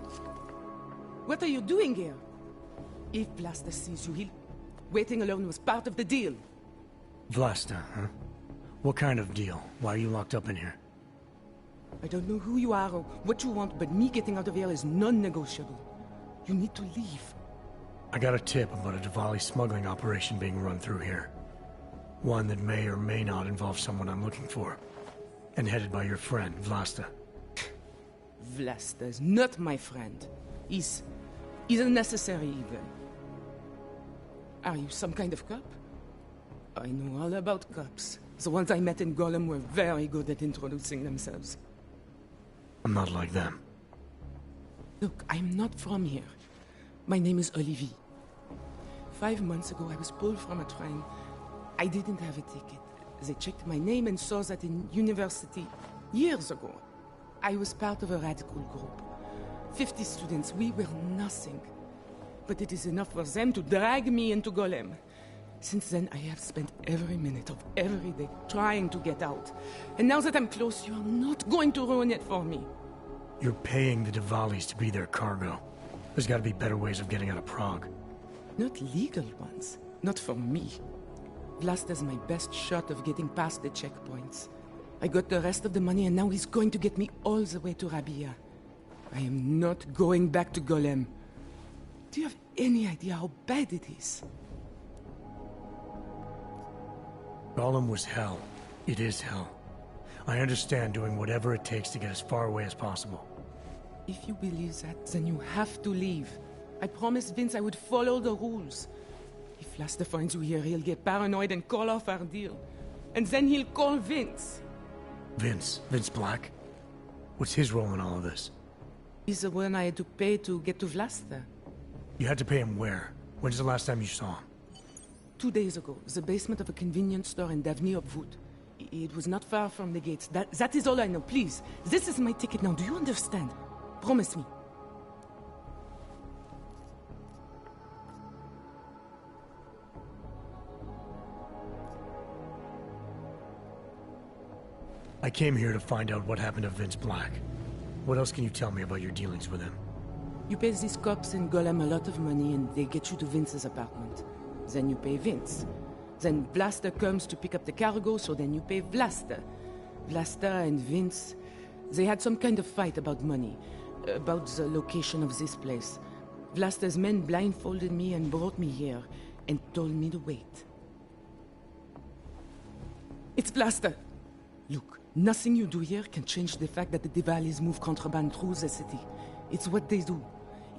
Speaker 17: What are you doing here? If Vlasta sees you, waiting alone was part of the deal.
Speaker 2: Vlasta, huh? What kind of deal? Why are you locked up in here?
Speaker 17: I don't know who you are or what you want, but me getting out of here is non-negotiable. You need to leave.
Speaker 2: I got a tip about a Diwali smuggling operation being run through here. One that may or may not involve someone I'm looking for. And headed by your friend, Vlasta.
Speaker 17: Vlasta is not my friend. He's a necessary evil. Are you some kind of cop? I know all about cops. The ones I met in Golem were very good at introducing themselves.
Speaker 2: I'm not like them.
Speaker 17: Look, I'm not from here. My name is Olivier. 5 months ago, I was pulled from a train. I didn't have a ticket. They checked my name and saw that in university years ago. I was part of a radical group. 50 students, we were nothing. But it is enough for them to drag me into Golem. Since then, I have spent every minute of every day trying to get out. And now that I'm close, you are not going to ruin it for me.
Speaker 2: You're paying the Diwalis to be their cargo. There's gotta be better ways of getting out of Prague.
Speaker 17: Not legal ones. Not for me. Vlasta's my best shot of getting past the checkpoints. I got the rest of the money and now he's going to get me all the way to Rabia. I am not going back to Golem. Do you have any idea how bad it is?
Speaker 2: Golem was hell. It is hell. I understand doing whatever it takes to get as far away as possible.
Speaker 17: If you believe that, then you have to leave. I promised Vince I would follow the rules. If Vlasta finds you here, he'll get paranoid and call off our deal. And then he'll call Vince.
Speaker 2: Vince? Vince Black? What's his role in all of this?
Speaker 17: He's the one I had to pay to get to Vlasta.
Speaker 2: You had to pay him where? When's the last time you saw him?
Speaker 17: 2 days ago, the basement of a convenience store in Davni Obwood. It was not far from the gates. That is all I know. Please, this is my ticket now. Do you understand? Promise me.
Speaker 2: I came here to find out what happened to Vince Black. What else can you tell me about your dealings with him?
Speaker 17: You pay these cops in Golem a lot of money and they get you to Vince's apartment. Then you pay Vince. Then Vlasta comes to pick up the cargo, so then you pay Vlasta. Vlasta and Vince, they had some kind of fight about money, about the location of this place. Vlasta's men blindfolded me and brought me here, and told me to wait. It's Vlasta! Look, nothing you do here can change the fact that the Diwalis move contraband through the city. It's what they do.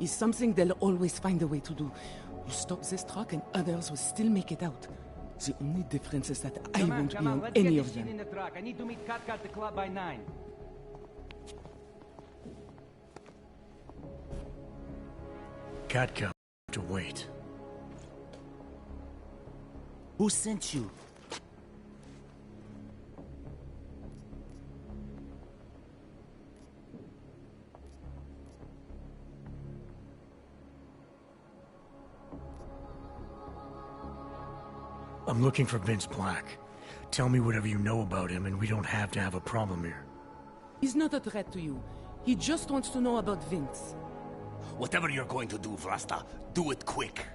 Speaker 17: It's something they'll always find a way to do. You stop this truck and others will still make it out. The only difference is that I won't be on any of them.
Speaker 18: In the truck. I need to meet Katka at the club by 9.
Speaker 2: Katka to wait.
Speaker 18: Who sent you?
Speaker 2: I'm looking for Vince Black. Tell me whatever you know about him and we don't have to have a problem here.
Speaker 17: He's not a threat to you. He just wants to know about Vince.
Speaker 6: Whatever you're going to do, Vlasta, do it quick.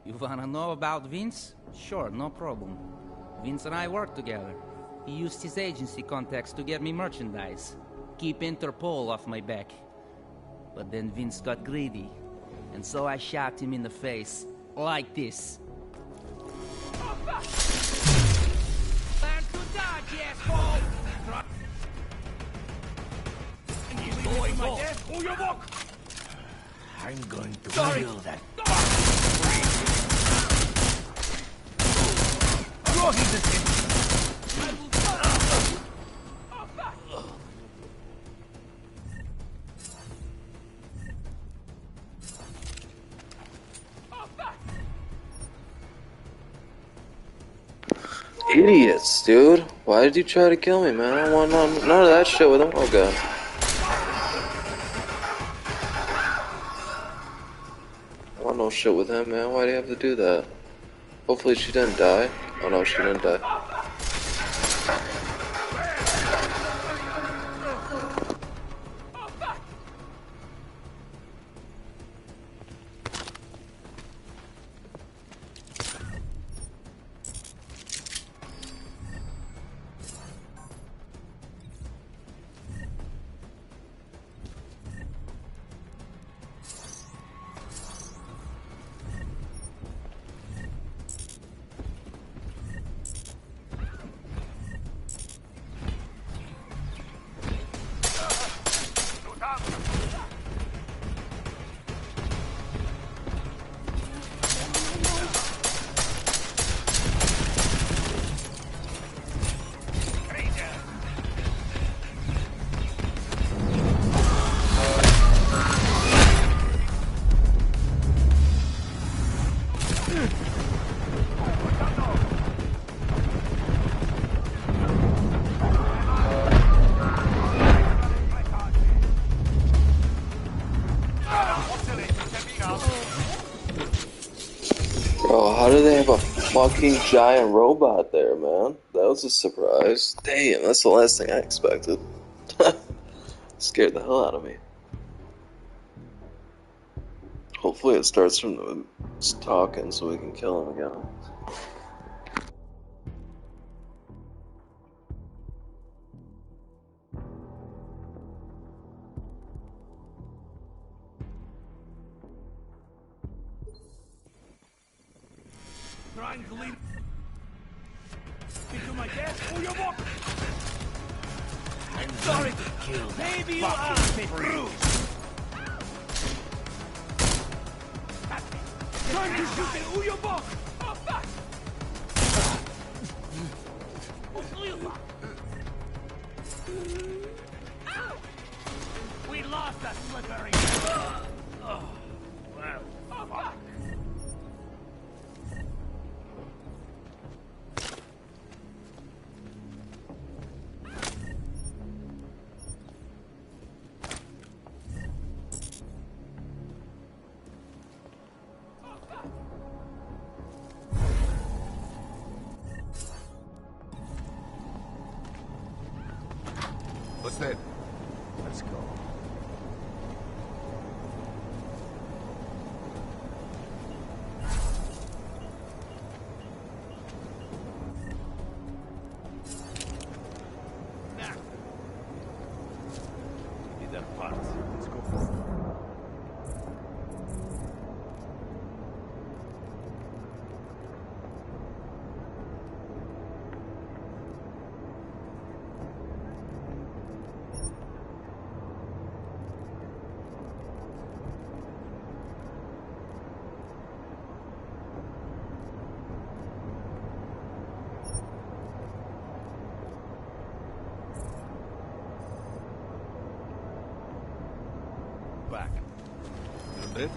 Speaker 18: You wanna know about Vince? Sure, no problem. Vince and I work together. He used his agency contacts to get me merchandise. Keep Interpol off my back. But then Vince got greedy. And so I shot him in the face. Like this. Learn to dodge, asshole!
Speaker 6: I'm going to kill that.
Speaker 5: Idiots, dude. Why did you try to kill me, man? I don't want none of that shit with him. Oh god. I want no shit with him, man. Why do you have to do that? Hopefully she didn't die. Oh no, she didn't die. have a fucking giant robot there, man. That was a surprise. Damn, that's the last thing I expected. Scared the hell out of me. Hopefully it starts from the talking so we can kill him again.
Speaker 7: Trying to leave. Into my desk. Oh, you're walk. I'm sorry to kill that. Maybe you are a bit rude. Trying to shoot the Uyobok! Oh, fuck! Uyobok! We lost that slippery. Oh, well, fuck!
Speaker 13: What's that?
Speaker 7: Let's go. Now. Give me that part. Let's go. Back.
Speaker 10: You're dead?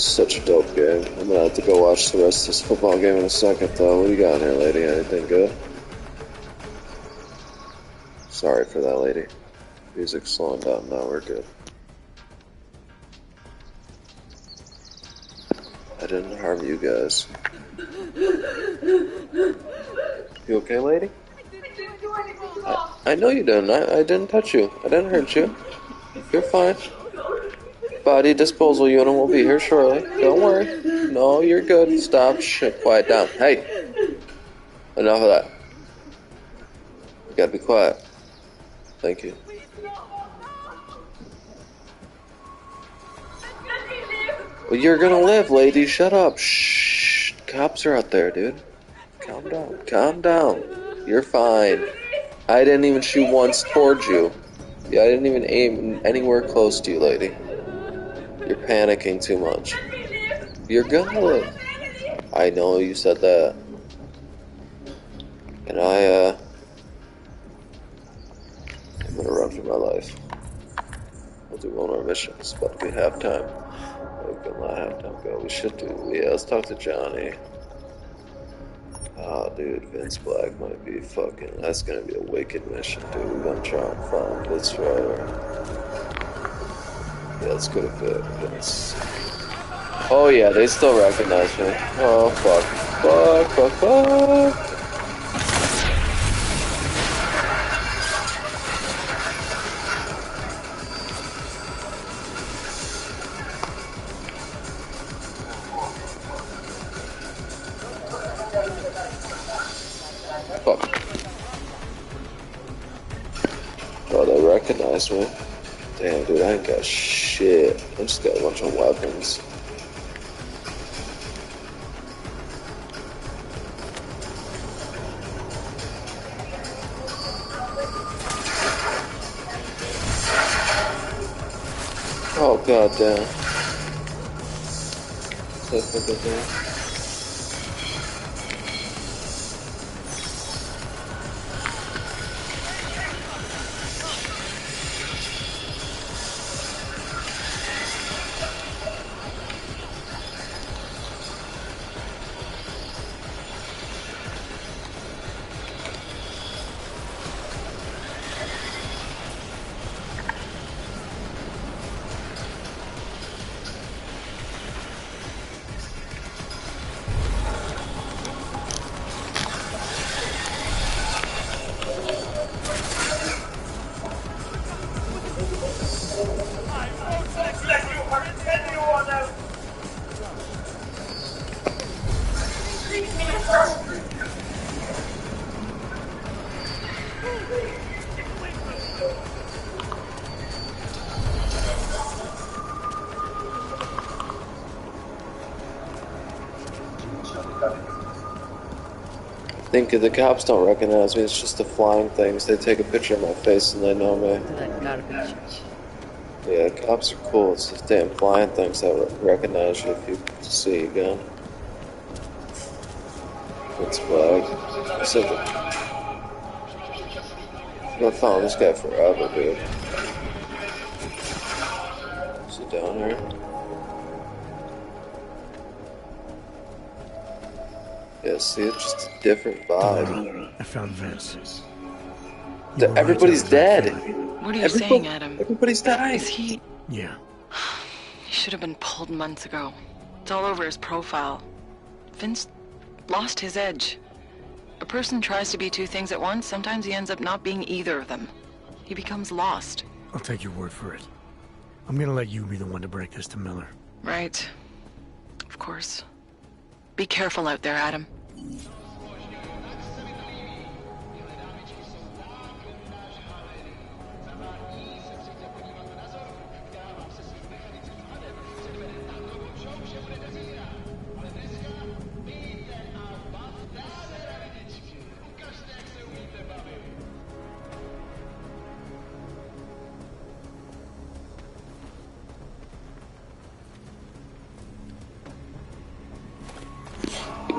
Speaker 5: Such a dope game. I'm gonna have to go watch the rest of this football game in a second, though. What do you got in here, lady? Anything good? Sorry for that, lady. Music's slowing down now. We're good. I didn't harm you guys. You okay, lady? I know you didn't. I didn't touch you. I didn't hurt you. You're fine. Body disposal unit will be here shortly. Don't worry. No, you're good. Stop. Shit. Quiet down. Hey. Enough of that. You gotta be quiet. Thank you. Well, you're gonna live, lady. Shut up. Shh. Cops are out there, dude. Calm down. Calm down. You're fine. I didn't even shoot once towards you. Yeah, I didn't even aim anywhere close to you, lady. You're panicking too much. You're gonna live. I know you said that. And I'm gonna run for my life. We'll do one more mission. It's about to be halftime. We can let halftime go. We should do. Yeah, let's talk to Johnny. Oh, dude, Vince Black might be fucking. That's gonna be a wicked mission, dude. We're gonna try and find Vince forever. Yeah, let's go to Vince. Oh, yeah, they still recognize me. Oh, fuck. Fuck, fuck, fuck. Oh, they recognize me. Damn, dude, I ain't got shit. I just got a bunch of weapons. Oh, goddamn. What's that fucking thing? I think the cops don't recognize me, it's just the flying things. They take a picture of my face and they know me.
Speaker 16: That garbage.
Speaker 5: Yeah, cops are cool. It's the damn flying things that recognize you if you see you again. It's flag. I said that. I'm gonna follow this guy forever, dude. Is he down here? Yeah, see, it's just a different vibe.
Speaker 2: I found Vince.
Speaker 5: Everybody's dead.
Speaker 16: What are you saying, Adam?
Speaker 5: Everybody's died.
Speaker 16: Is he...
Speaker 2: Yeah.
Speaker 16: He should have been pulled months ago. It's all over his profile. Vince lost his edge. A person tries to be two things at once, sometimes he ends up not being either of them. He becomes lost.
Speaker 2: I'll take your word for it. I'm gonna let you be the one to break this to Miller.
Speaker 16: Right. Of course. Be careful out there, Adam.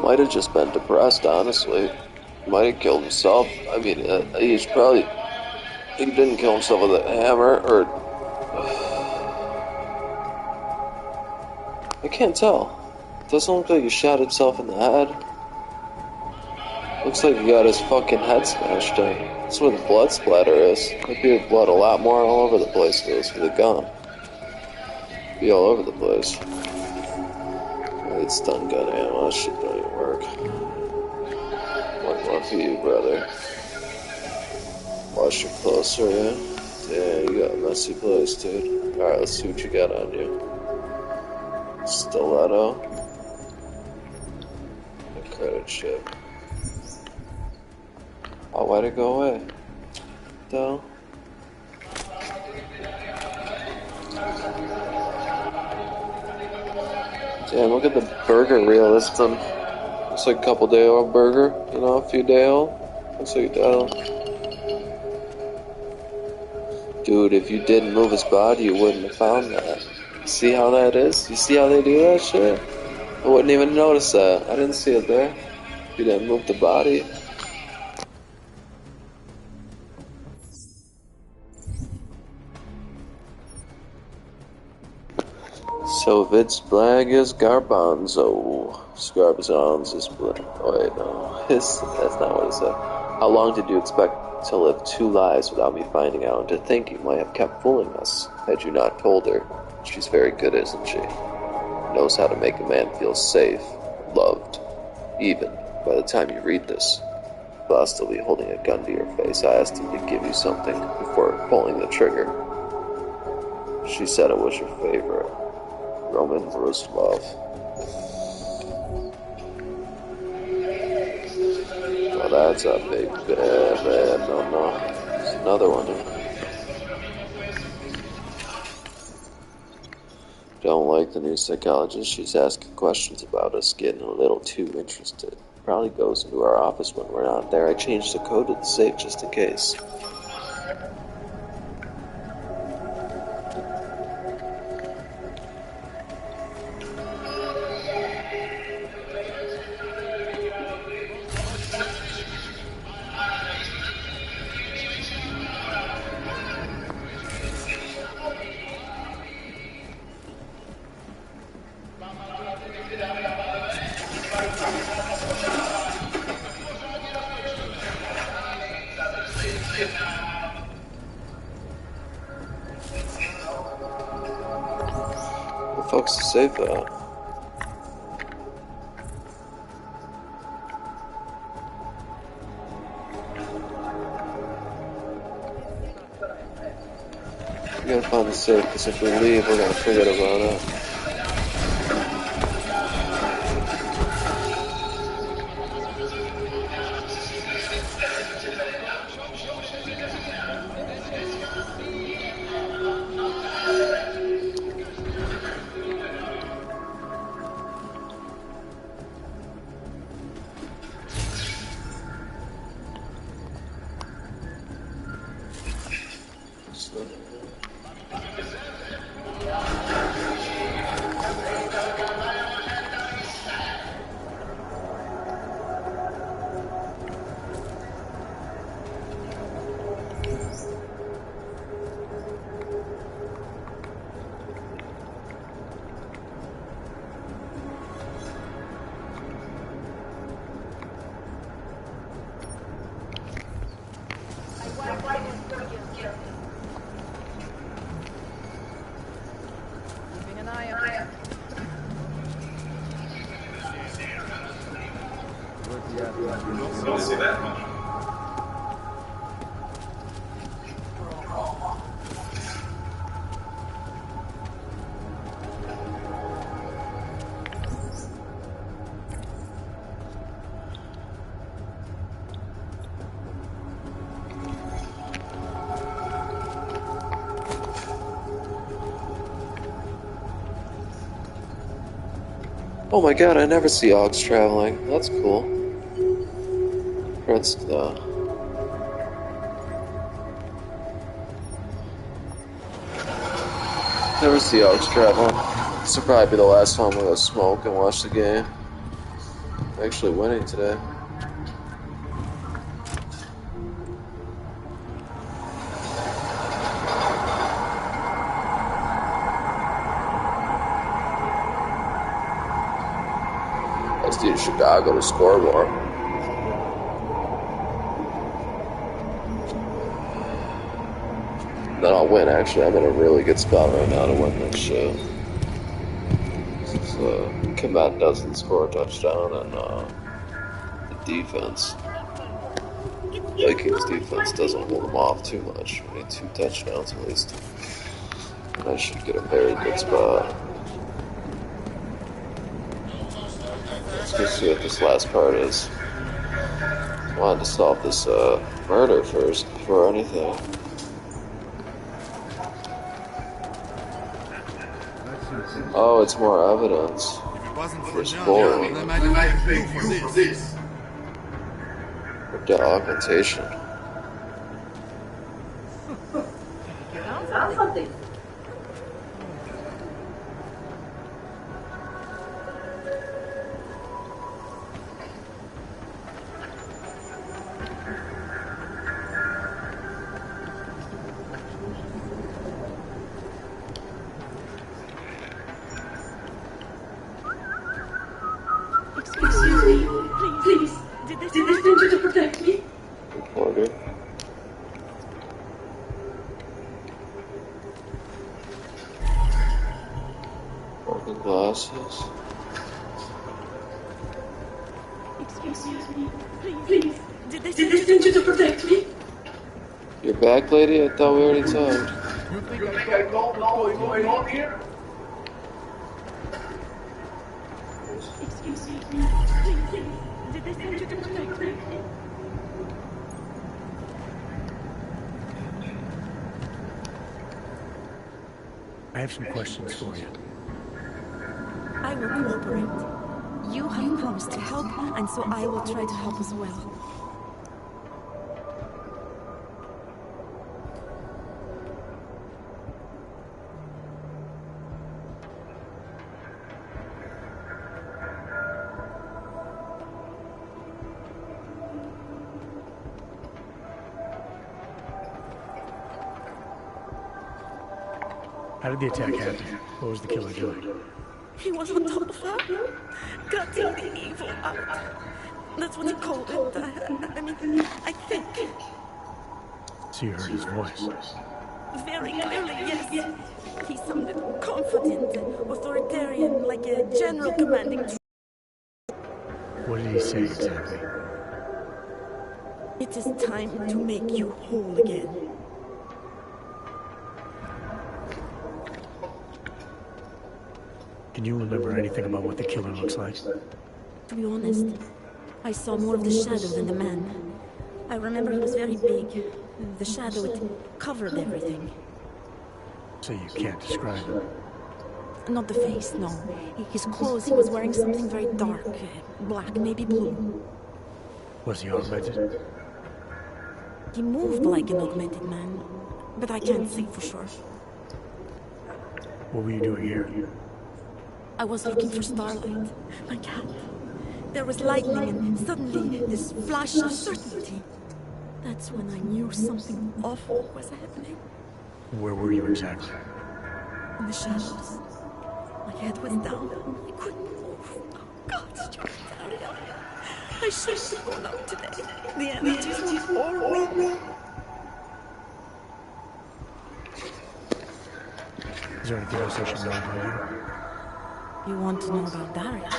Speaker 5: Might have just been depressed, honestly. Might have killed himself. I mean, he's probably... He didn't kill himself with a hammer, or... I can't tell. Doesn't look like he shot himself in the head. Looks like he got his fucking head smashed in. That's where the blood splatter is. Might be blood a lot more all over the place goes with a gun. Be all over the place. It's stun gun ammo. That shit don't even work. One more for you, brother. Wash your closer, yeah? Damn, you got a messy place, dude. Alright, let's see what you got on you. Stiletto. A credit chip. Oh, why'd it go away? Though. Damn, look at the burger reel. It's looks like a couple day old burger, you know, a few day old. Looks like dude, if you didn't move his body, you wouldn't have found that. See how that is? You see how they do that shit? I wouldn't even notice that. I didn't see it there. If you didn't move the body. So Vince Blag is Garbanzo. Scarbazons is Blag. Oh wait, no. That's not what it said. How long did you expect to live 2 lives without me finding out? And to think you might have kept fooling us had you not told her. She's very good, isn't she? Knows how to make a man feel safe, loved. Even by the time you read this, I'll still be holding a gun to your face. I asked him to give you something before pulling the trigger. She said it was your favorite. Roman Vroslav. Oh, that's a big bad no. There's another one. Don't like the new psychologist. She's asking questions about us, getting a little too interested. Probably goes into our office when we're not there. I changed the code to the safe just in case. The fuck's the safe at? We gotta find the safe, because if we leave, we're gonna forget about it.
Speaker 1: Keeping an eye on it.
Speaker 19: Don't see that much.
Speaker 5: Oh my god, I never see Augs traveling. That's cool. Prince, though. Never see Augs traveling. This will probably be the last time we'll go smoke and watch the game. I'm actually winning today. Let's need Chicago to score more. Then I'll win. Actually, I'm in a really good spot right now to win this shit. Since Komet doesn't score a touchdown and the defense, Vikings defense doesn't hold them off too much. We need 2 touchdowns at least. And I should get a very good spot. Let's go see what this last part is. I wanted to solve this murder first before anything. Oh, it's more evidence. For spoiling. For augmentation.
Speaker 8: Please, did they send you to protect me?
Speaker 5: Reporter. Broken glasses.
Speaker 8: Excuse me. Please, did they send you to protect me?
Speaker 5: You're back, lady? I thought we already talked.
Speaker 12: You think I don't know what's going on here?
Speaker 8: Excuse me. Please, did they send you to protect me?
Speaker 2: I have some questions for you.
Speaker 8: I will cooperate. You have promised to help, and so I will try to help as well.
Speaker 2: How did the attack happen? What was the killer doing?
Speaker 8: He was on top of her, gutting the evil out. That's what he called it. I think.
Speaker 2: So you heard his voice?
Speaker 8: Very clearly, yes. He sounded confident, authoritarian, like a general commanding.
Speaker 2: What did he say exactly?
Speaker 8: It is time to make you whole again.
Speaker 2: Can you remember anything about what the killer looks like?
Speaker 8: To be honest, I saw more of the shadow than the man. I remember he was very big. The shadow, it covered everything.
Speaker 2: So you can't describe it?
Speaker 8: Not the face, no. His clothes, he was wearing something very dark. Black, maybe blue.
Speaker 2: Was he augmented?
Speaker 8: He moved like an augmented man, but I can't say for sure.
Speaker 2: What were you doing here?
Speaker 8: I was looking for starlight, my cat. There was lightning and suddenly this flash of certainty. That's when I knew something awful was happening.
Speaker 2: Where were you exactly?
Speaker 8: In the shadows. My head was down. I couldn't move. Oh God, stupid Daria. I shouldn't have gone out today. The energies were all wrong.
Speaker 2: Is there anything else I should know about you?
Speaker 8: You want to know about Daria?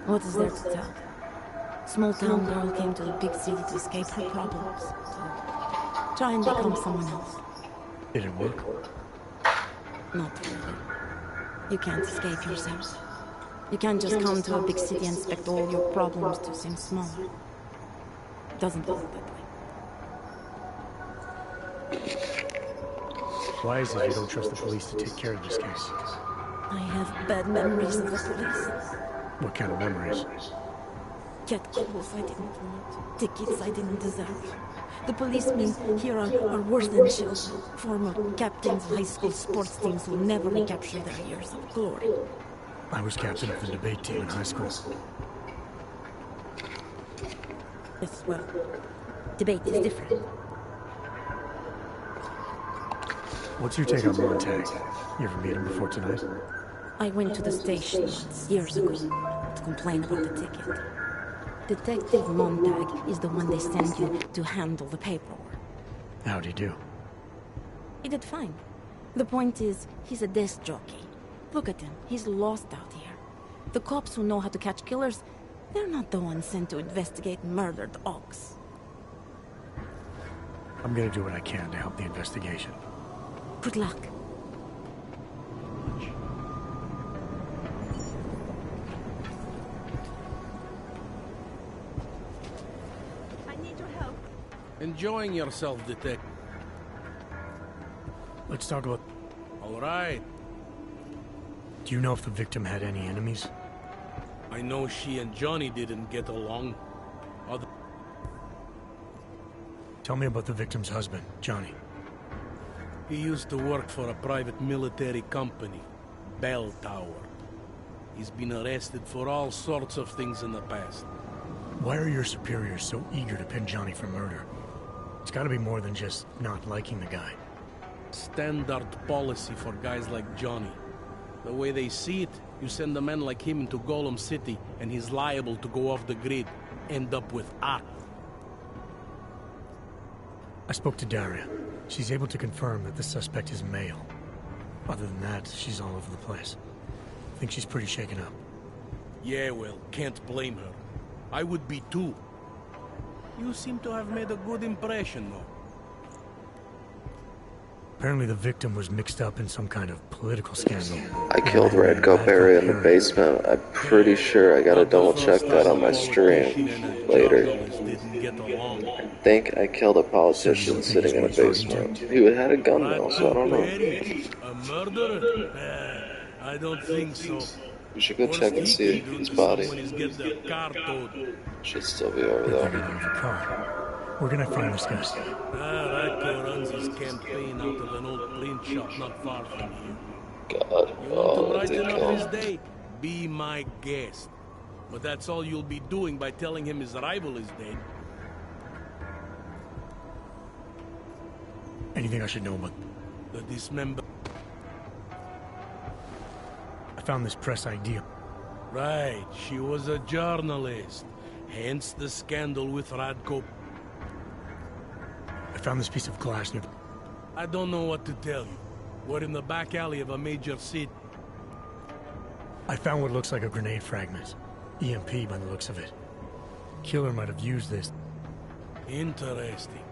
Speaker 8: What is there to tell? Small town girl came to a big city to escape her problems. So try and become someone else.
Speaker 2: Did it work?
Speaker 8: Not really. You can't escape yourself. You can't just come to a big city and expect all your problems to seem small. It doesn't work that way.
Speaker 2: Why is it you don't trust the police to take care of this case?
Speaker 8: I have bad memories of the police.
Speaker 2: What kind of memories?
Speaker 8: Cat calls I didn't want. Tickets I didn't deserve. The policemen here are worse than children. Former captains of high school sports teams who never recapture their years of glory.
Speaker 2: I was captain of the debate team in high school.
Speaker 8: Yes, well, debate is different.
Speaker 2: What's your take on Montag? You ever meet him before tonight?
Speaker 8: I went to the station once, years ago. to complain about the ticket. Detective Montag is the one they send you to handle the paperwork.
Speaker 2: How'd he do?
Speaker 8: He did fine. The point is, he's a desk jockey. Look at him, he's lost out here. The cops who know how to catch killers, they're not the ones sent to investigate murdered ox.
Speaker 2: I'm gonna do what I can to help the investigation.
Speaker 8: Good luck.
Speaker 14: I need your help.
Speaker 9: Enjoying yourself, detective.
Speaker 2: Let's talk about...
Speaker 9: All right.
Speaker 2: Do you know if the victim had any enemies?
Speaker 9: I know she and Johnny didn't get along.
Speaker 2: Tell me about the victim's husband, Johnny.
Speaker 9: He used to work for a private military company, Bell Tower. He's been arrested for all sorts of things in the past.
Speaker 2: Why are your superiors so eager to pin Johnny for murder? It's gotta be more than just not liking the guy.
Speaker 9: Standard policy for guys like Johnny. The way they see it, you send a man like him into Golem City, and he's liable to go off the grid, end up with art.
Speaker 2: I spoke to Daria. She's able to confirm that the suspect is male. Other than that, she's all over the place. I think she's pretty shaken up.
Speaker 9: Yeah, well, can't blame her. I would be too. You seem to have made a good impression, though.
Speaker 2: Apparently the victim was mixed up in some kind of political scandal.
Speaker 5: I killed Radko Perry in the basement. I'm pretty sure I gotta double check that on my stream later. I think I killed a politician sitting in a basement. He had a gun though, so I don't know.
Speaker 9: A murderer? I don't think so.
Speaker 5: We should go check and see his body. Should still be over there.
Speaker 2: Where can I find this guy?
Speaker 9: Radko runs his campaign out of an old print shop not far from here.
Speaker 5: God,
Speaker 9: You want to brighten up his day? Be my guest. But that's all you'll be doing by telling him his rival is dead.
Speaker 2: Anything I should know about?
Speaker 9: The dismember...
Speaker 2: I found this press ID.
Speaker 9: Right, she was a journalist. Hence the scandal with Radko.
Speaker 2: I found this piece of glass near...
Speaker 9: I don't know what to tell you. We're in the back alley of a major city.
Speaker 2: I found what looks like a grenade fragment. EMP by the looks of it. Killer might have used this.
Speaker 9: Interesting.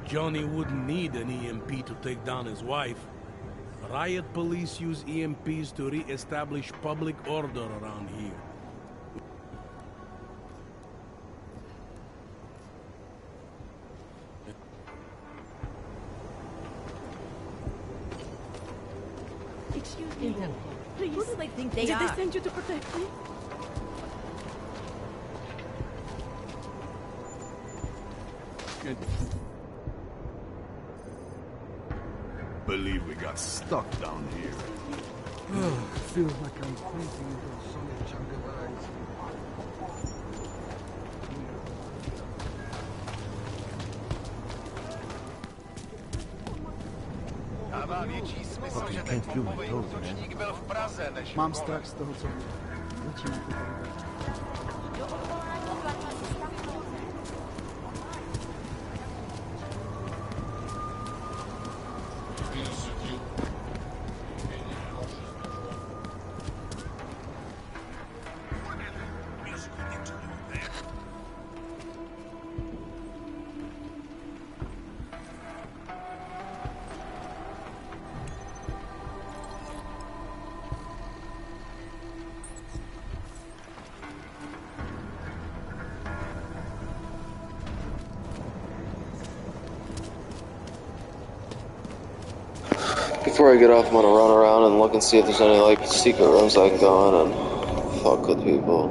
Speaker 9: Johnny wouldn't need an EMP to take down his wife. Riot police use EMPs to re-establish public order around here.
Speaker 14: Excuse me. Please.
Speaker 8: Who do they think they
Speaker 14: Did
Speaker 8: are?
Speaker 14: they send you to protect me?
Speaker 10: Good. Believe we got stuck down here.
Speaker 20: Feels like I'm pointing into a solid chunk of ice.
Speaker 10: Fucking can't feel my toes, man.
Speaker 20: Mám strach z toho, co začíná tutaj.
Speaker 5: Before I get off, I'm gonna run around and look and see if there's any, like, secret rooms I can go in and fuck with people.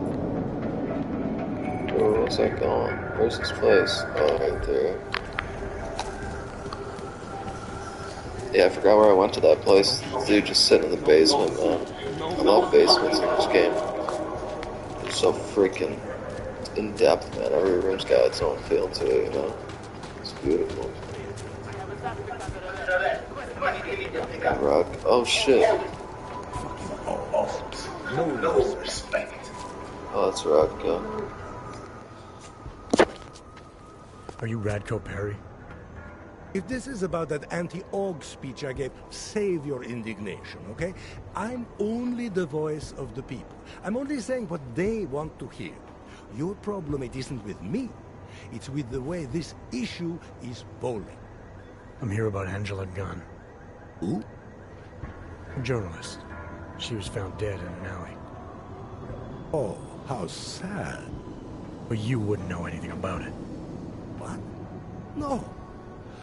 Speaker 5: Where was I going? Where's this place? Oh, right there. Yeah, I forgot where I went to that place. Dude, just sitting in the basement, man. I love basements in this game. They're so freaking in-depth, man. Every room's got its own feel to it, you know? It's beautiful. Rock. Oh shit.
Speaker 4: No respect.
Speaker 5: Oh, that's Radko.
Speaker 2: Are you Radko Perry?
Speaker 20: If this is about that anti-AUG speech I gave, save your indignation, okay? I'm only the voice of the people. I'm only saying what they want to hear. Your problem, it isn't with me. It's with the way this issue is bowling.
Speaker 2: I'm here about Angela Gunn.
Speaker 20: Who?
Speaker 2: A journalist. She was found dead in an alley.
Speaker 20: Oh, how sad.
Speaker 2: But you wouldn't know anything about it.
Speaker 20: What? No.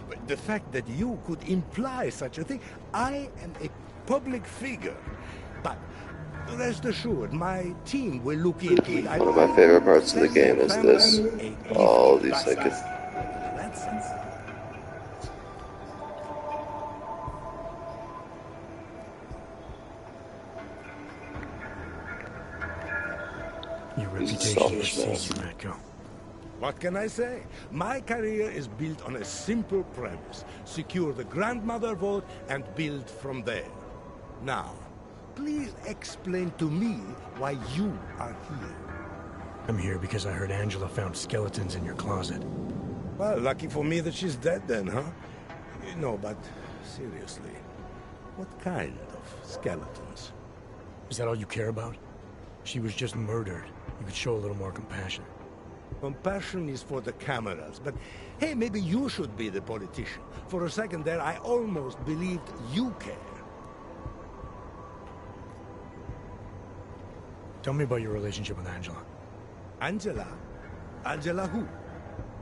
Speaker 20: But the fact that you could imply such a thing, I am a public figure. But rest assured, my team will look into it.
Speaker 5: One of my favorite parts of the game is this. All these like
Speaker 2: Your reputation precedes you, Radko.
Speaker 20: What can I say? My career is built on a simple premise. Secure the grandmother vote and build from there. Now, please explain to me why you are here.
Speaker 2: I'm here because I heard Angela found skeletons in your closet.
Speaker 20: Well, lucky for me that she's dead then, huh? No, but seriously, what kind of skeletons?
Speaker 2: Is that all you care about? She was just murdered. You could show a little more compassion.
Speaker 20: Compassion is for the cameras, but hey, maybe you should be the politician. For a second there, I almost believed you care.
Speaker 2: Tell me about your relationship with Angela.
Speaker 20: Angela? Angela who?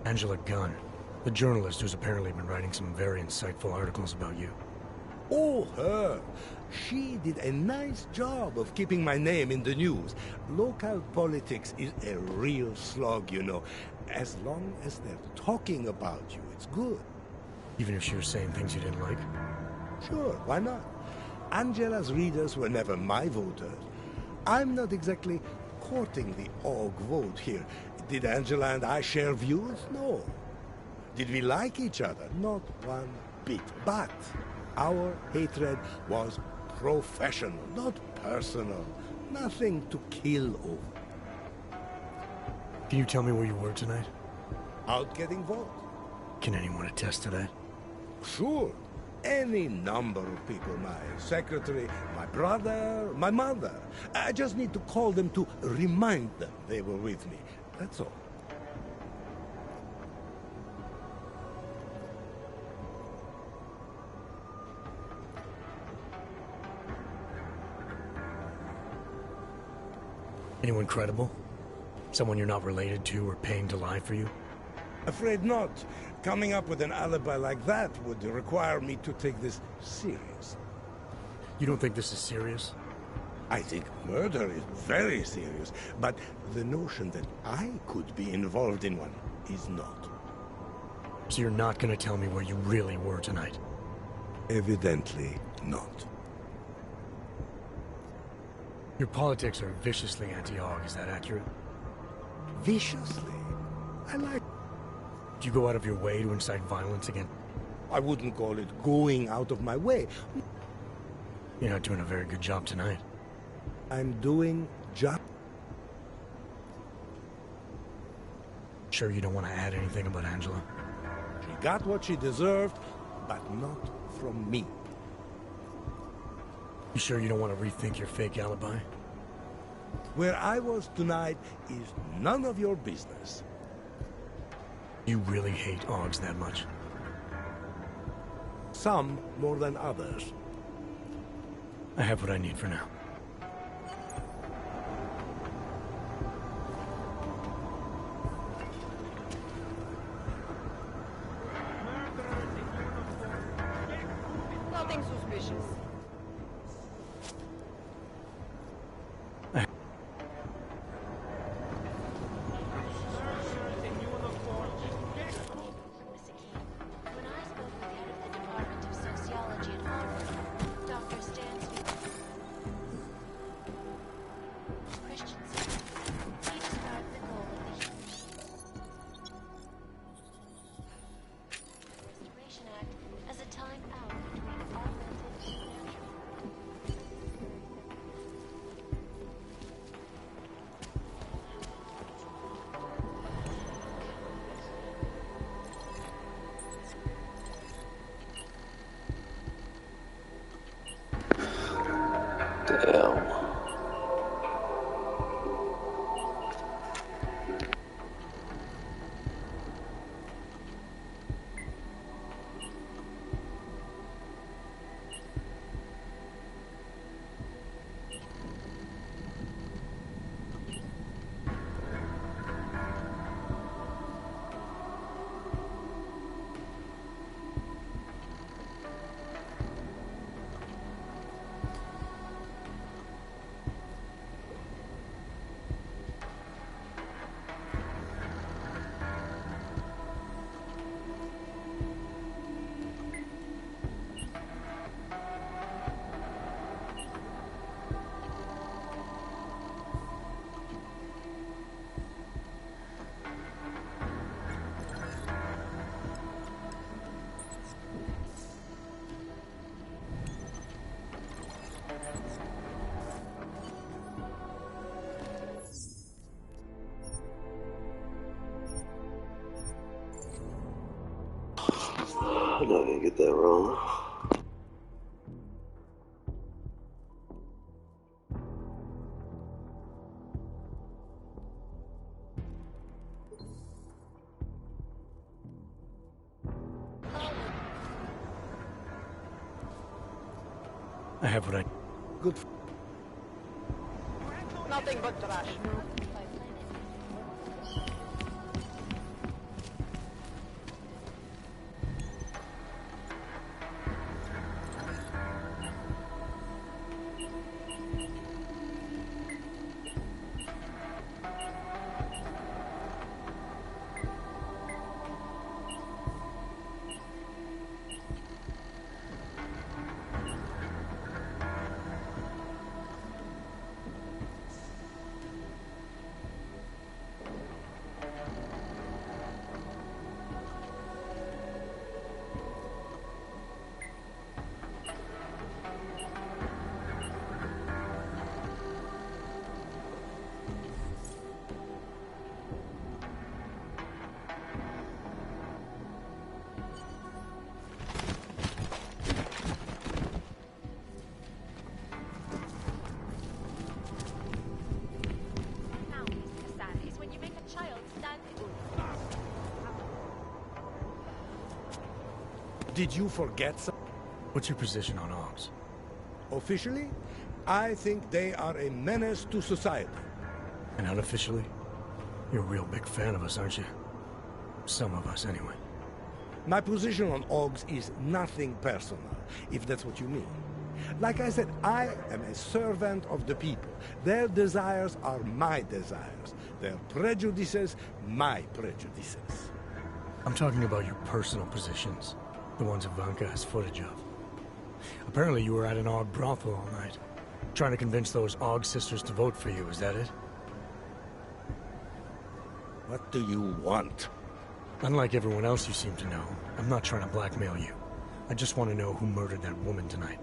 Speaker 2: Angela Gunn, the journalist who's apparently been writing some very insightful articles about you.
Speaker 20: Oh, her. She did a nice job of keeping my name in the news. Local politics is a real slog, you know. As long as they're talking about you, it's good.
Speaker 2: Even if she was saying things you didn't like?
Speaker 20: Sure, why not? Angela's readers were never my voters. I'm not exactly courting the AUG vote here. Did Angela and I share views? No. Did we like each other? Not one bit. But our hatred was professional, not personal. Nothing to kill over.
Speaker 2: Can you tell me where you were tonight?
Speaker 20: Out getting vote.
Speaker 2: Can anyone attest to that?
Speaker 20: Sure. Any number of people. My secretary, my brother, my mother. I just need to call them to remind them they were with me. That's all.
Speaker 2: Anyone credible? Someone you're not related to or paying to lie for you?
Speaker 20: Afraid not. Coming up with an alibi like that would require me to take this serious.
Speaker 2: You don't think this is serious?
Speaker 20: I think murder is very serious, but the notion that I could be involved in one is not.
Speaker 2: So you're not gonna tell me where you really were tonight?
Speaker 20: Evidently not.
Speaker 2: Your politics are viciously anti-AUG, is that accurate?
Speaker 20: Viciously? I like...
Speaker 2: Do you go out of your way to incite violence again?
Speaker 20: I wouldn't call it going out of my way.
Speaker 2: You're not doing a very good job tonight.
Speaker 20: I'm doing job.
Speaker 2: Sure you don't want to add anything about Angela?
Speaker 20: She got what she deserved, but not from me.
Speaker 2: You sure you don't want to rethink your fake alibi?
Speaker 20: Where I was tonight is none of your business.
Speaker 2: You really hate AUGs that much?
Speaker 20: Some more than others.
Speaker 2: I have what I need for now.
Speaker 1: Nothing suspicious.
Speaker 5: I'm not gonna get that wrong.
Speaker 2: I have what I...
Speaker 20: Good.
Speaker 11: Nothing but trash.
Speaker 20: Did you forget something?
Speaker 2: What's your position on Augs?
Speaker 20: Officially, I think they are a menace to society.
Speaker 2: And unofficially? You're a real big fan of us, aren't you? Some of us, anyway.
Speaker 20: My position on Augs is nothing personal, if that's what you mean. Like I said, I am a servant of the people. Their desires are my desires. Their prejudices, my prejudices.
Speaker 2: I'm talking about your personal positions. The ones Ivanka has footage of. Apparently you were at an Aug brothel all night. Trying to convince those Aug sisters to vote for you, is that it?
Speaker 20: What do you want?
Speaker 2: Unlike everyone else you seem to know, I'm not trying to blackmail you. I just want to know who murdered that woman tonight.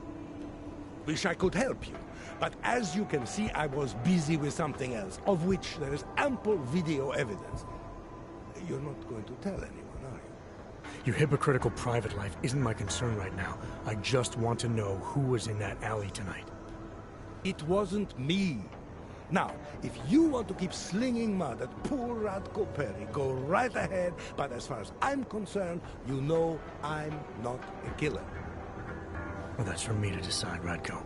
Speaker 20: Wish I could help you, but as you can see, I was busy with something else, of which there is ample video evidence. You're not going to tell anyone, are you?
Speaker 2: Your hypocritical private life isn't my concern right now. I just want to know who was in that alley tonight.
Speaker 20: It wasn't me. Now, if you want to keep slinging mud at poor Radko Perry, go right ahead, but as far as I'm concerned, you know I'm not a killer.
Speaker 2: Well, that's for me to decide, Radko.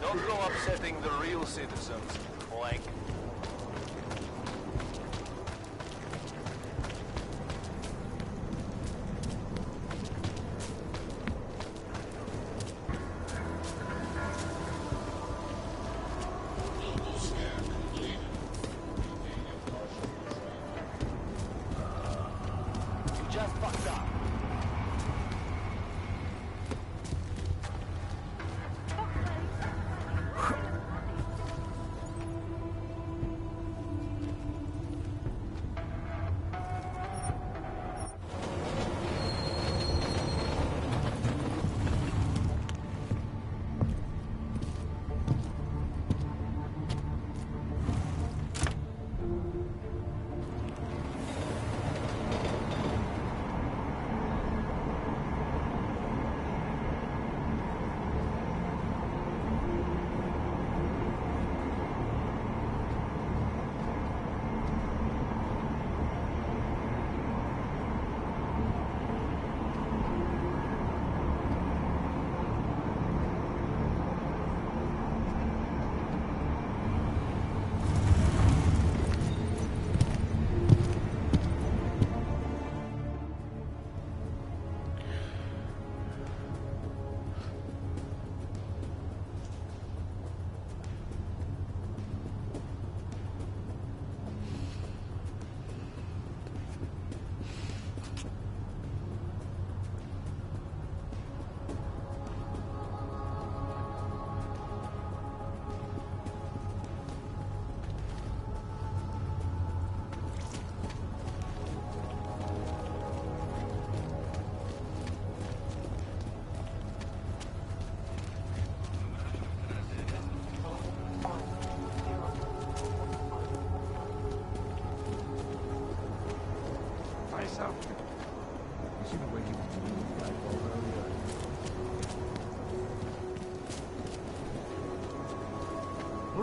Speaker 4: Don't go upsetting the real citizens, Blank.
Speaker 15: You just fucked up.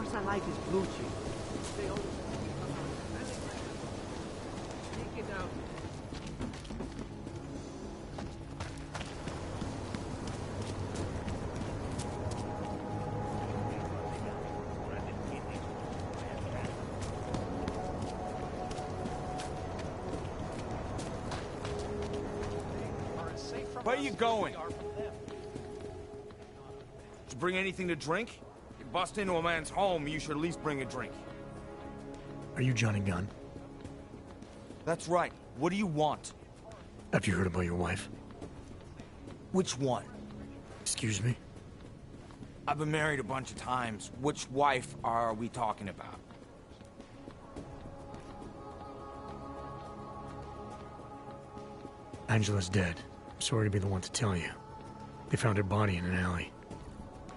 Speaker 6: horse I like is blue cheese. They always take it out. Where are you going? Did you bring anything to drink? You bust into a man's home, you should at least bring a drink.
Speaker 2: Are you Johnny Gunn?
Speaker 6: That's right. What do you want?
Speaker 2: Have you heard about your wife?
Speaker 6: Which one?
Speaker 2: Excuse me?
Speaker 6: I've been married a bunch of times. Which wife are we talking about?
Speaker 2: Angela's dead. Sorry to be the one to tell you. They found her body in an alley.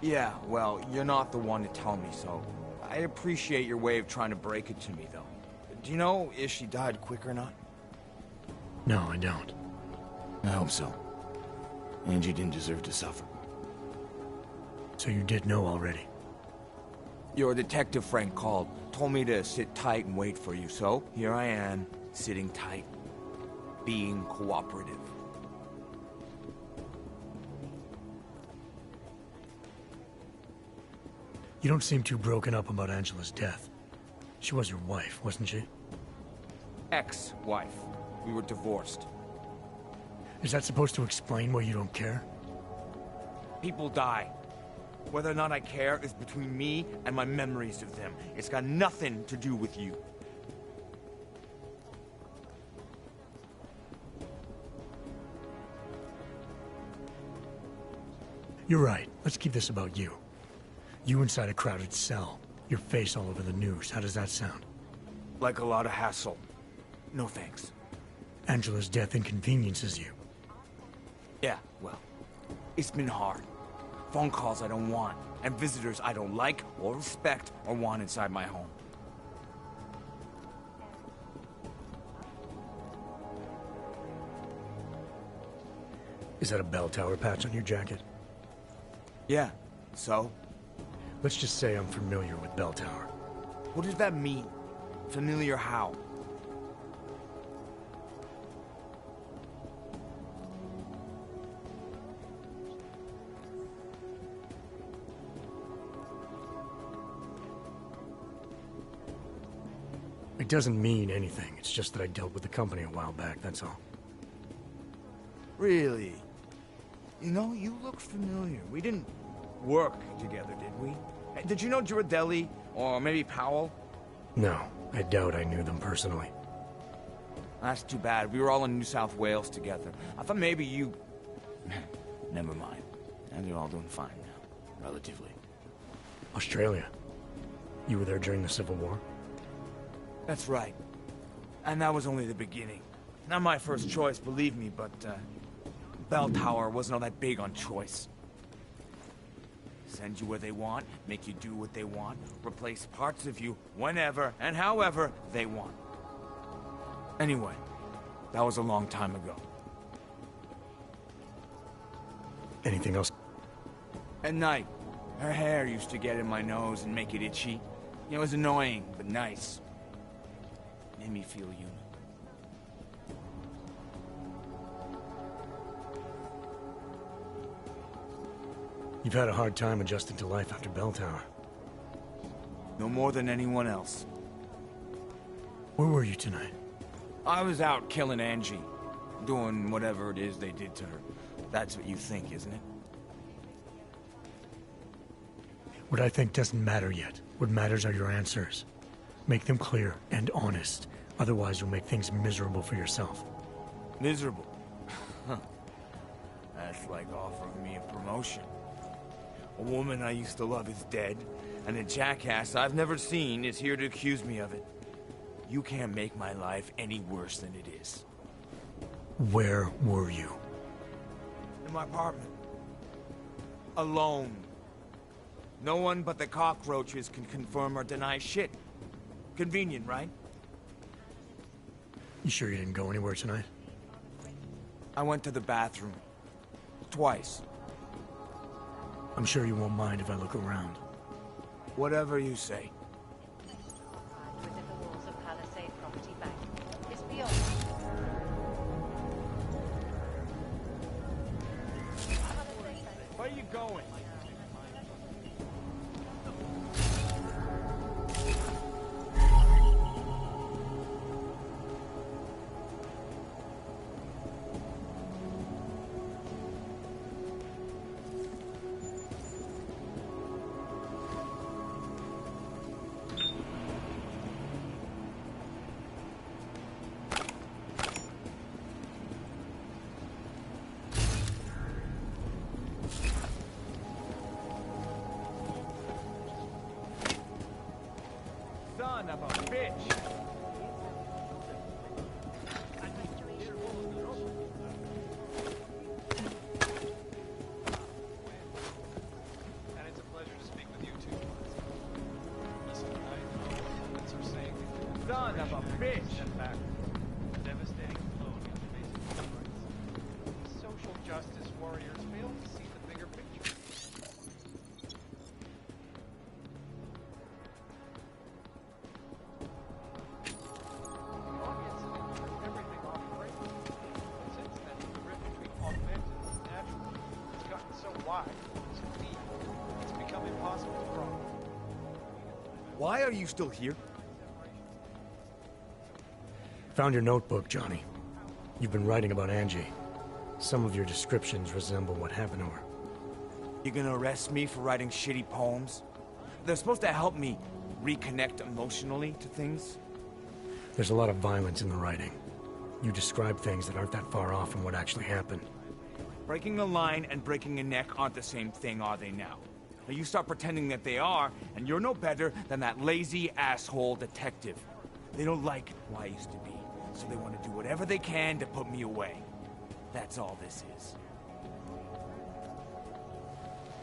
Speaker 6: Yeah, well, you're not the one to tell me, so I appreciate your way of trying to break it to me, though. Do you know if she died quick or not?
Speaker 2: No, I don't.
Speaker 6: I hope so. Angie didn't deserve to suffer.
Speaker 2: So you did know already?
Speaker 6: Your detective friend called, told me to sit tight and wait for you, so here I am, sitting tight, being cooperative.
Speaker 2: You don't seem too broken up about Angela's death. She was your wife, wasn't she?
Speaker 6: Ex-wife. We were divorced.
Speaker 2: Is that supposed to explain why you don't care?
Speaker 6: People die. Whether or not I care is between me and my memories of them. It's got nothing to do with you.
Speaker 2: You're right. Let's keep this about you. You inside a crowded cell. Your face all over the news. How does that sound?
Speaker 6: Like a lot of hassle. No thanks.
Speaker 2: Angela's death inconveniences you.
Speaker 6: Yeah, well, it's been hard. Phone calls I don't want, and visitors I don't like or respect or want inside my home.
Speaker 2: Is that a bell tower patch on your jacket?
Speaker 6: Yeah, so?
Speaker 2: Let's just say I'm familiar with bell tower.
Speaker 6: What does that mean? Familiar how?
Speaker 2: It doesn't mean anything. It's just that I dealt with the company a while back, that's all.
Speaker 6: Really? You know, you look familiar. We didn't work together, did we? Did you know Girardelli? Or maybe Powell?
Speaker 2: No, I doubt I knew them personally.
Speaker 6: That's too bad. We were all in New South Wales together. I thought maybe you... Never mind. And you're all doing fine now, relatively.
Speaker 2: Australia? You were there during the Civil War?
Speaker 6: That's right. And that was only the beginning. Not my first choice, believe me, but, Bell Tower wasn't all that big on choice. Send you where they want, make you do what they want, replace parts of you whenever and however they want. Anyway, that was a long time ago.
Speaker 2: Anything else?
Speaker 6: At night, her hair used to get in my nose and make it itchy. It was annoying, but nice. Made me feel human.
Speaker 2: You've had a hard time adjusting to life after Bell Tower.
Speaker 6: No more than anyone else.
Speaker 2: Where were you tonight?
Speaker 6: I was out killing Angie. Doing whatever it is they did to her. That's what you think, isn't it?
Speaker 2: What I think doesn't matter yet. What matters are your answers. Make them clear and honest. Otherwise, you'll make things miserable for yourself.
Speaker 6: Miserable? That's like offering me a promotion. A woman I used to love is dead, and a jackass I've never seen is here to accuse me of it. You can't make my life any worse than it is.
Speaker 2: Where were you?
Speaker 6: In my apartment. Alone. No one but the cockroaches can confirm or deny shit. Convenient, right?
Speaker 2: You sure you didn't go anywhere tonight?
Speaker 6: I went to the bathroom. Twice.
Speaker 2: I'm sure you won't mind if I look around.
Speaker 6: Whatever you say.
Speaker 11: Within the walls of Palisade Property Bank is beyond.
Speaker 6: Where are you going? Son of a bitch!
Speaker 21: And it's a pleasure to speak with you too. Listen, I know that's our saying.
Speaker 6: Son of a bitch!
Speaker 21: Step back. Devastating blow against basic human rights. Social justice warriors fail to see the bigger picture.
Speaker 6: Why are you still here?
Speaker 2: Found your notebook, Johnny. You've been writing about Angie. Some of your descriptions resemble what happened to her.
Speaker 6: You gonna arrest me for writing shitty poems? They're supposed to help me reconnect emotionally to things.
Speaker 2: There's a lot of violence in the writing. You describe things that aren't that far off from what actually happened.
Speaker 6: Breaking a line and breaking a neck aren't the same thing, are they now? Now you start pretending that they are, and you're no better than that lazy asshole detective. They don't like who I used to be, so they want to do whatever they can to put me away. That's all this is.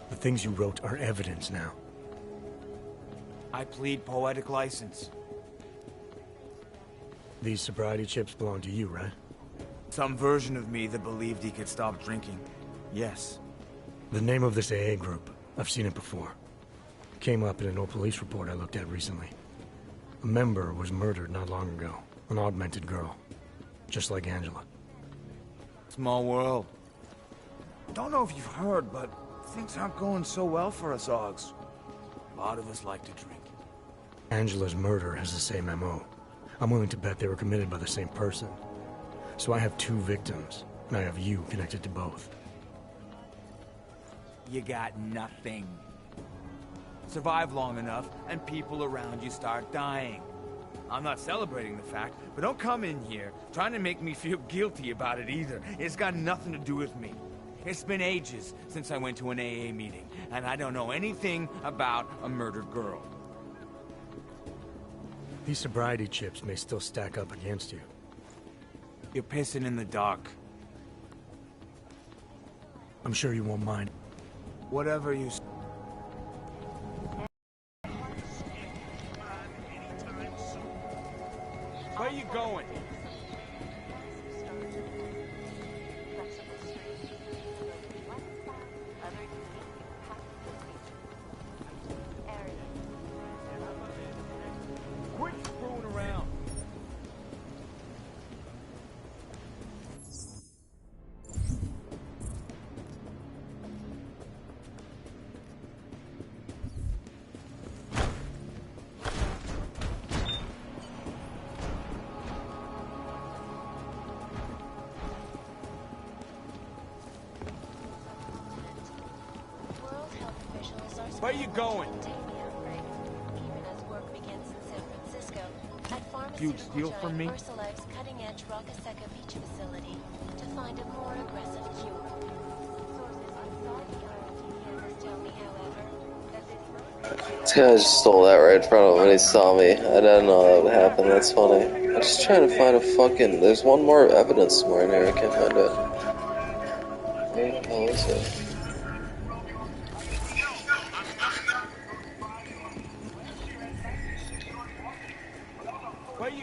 Speaker 2: The things you wrote are evidence now.
Speaker 6: I plead poetic license.
Speaker 2: These sobriety chips belong to you, right?
Speaker 6: Some version of me that believed he could stop drinking. Yes.
Speaker 2: The name of this AA group. I've seen it before. Came up in an old police report I looked at recently. A member was murdered not long ago. An augmented girl. Just like Angela.
Speaker 6: Small world. Don't know if you've heard, but things aren't going so well for us Augs. A lot of us like to drink.
Speaker 2: Angela's murder has the same MO. I'm willing to bet they were committed by the same person. So I have two victims, and I have you connected to both.
Speaker 6: You got nothing. Survive long enough, and people around you start dying. I'm not celebrating the fact, but don't come in here trying to make me feel guilty about it either. It's got nothing to do with me. It's been ages since I went to an AA meeting, and I don't know anything about a murdered girl.
Speaker 2: These sobriety chips may still stack up against you.
Speaker 6: You're pissing in the dark.
Speaker 2: I'm sure you won't mind.
Speaker 6: Whatever you... Where are you going? Quit screwing around. Where are you going? Huge deal for me?
Speaker 22: Versalife's cutting-edge Rockaseka Beach facility to find a more aggressive cure. Sources inside the R&D campus tell me, however, that this
Speaker 5: This guy just stole that right in front of him when he saw me. I didn't know that would happen. That's funny. I'm just trying to find a fucking... There's one more evidence somewhere in here. I can't find it. Where the hell is it?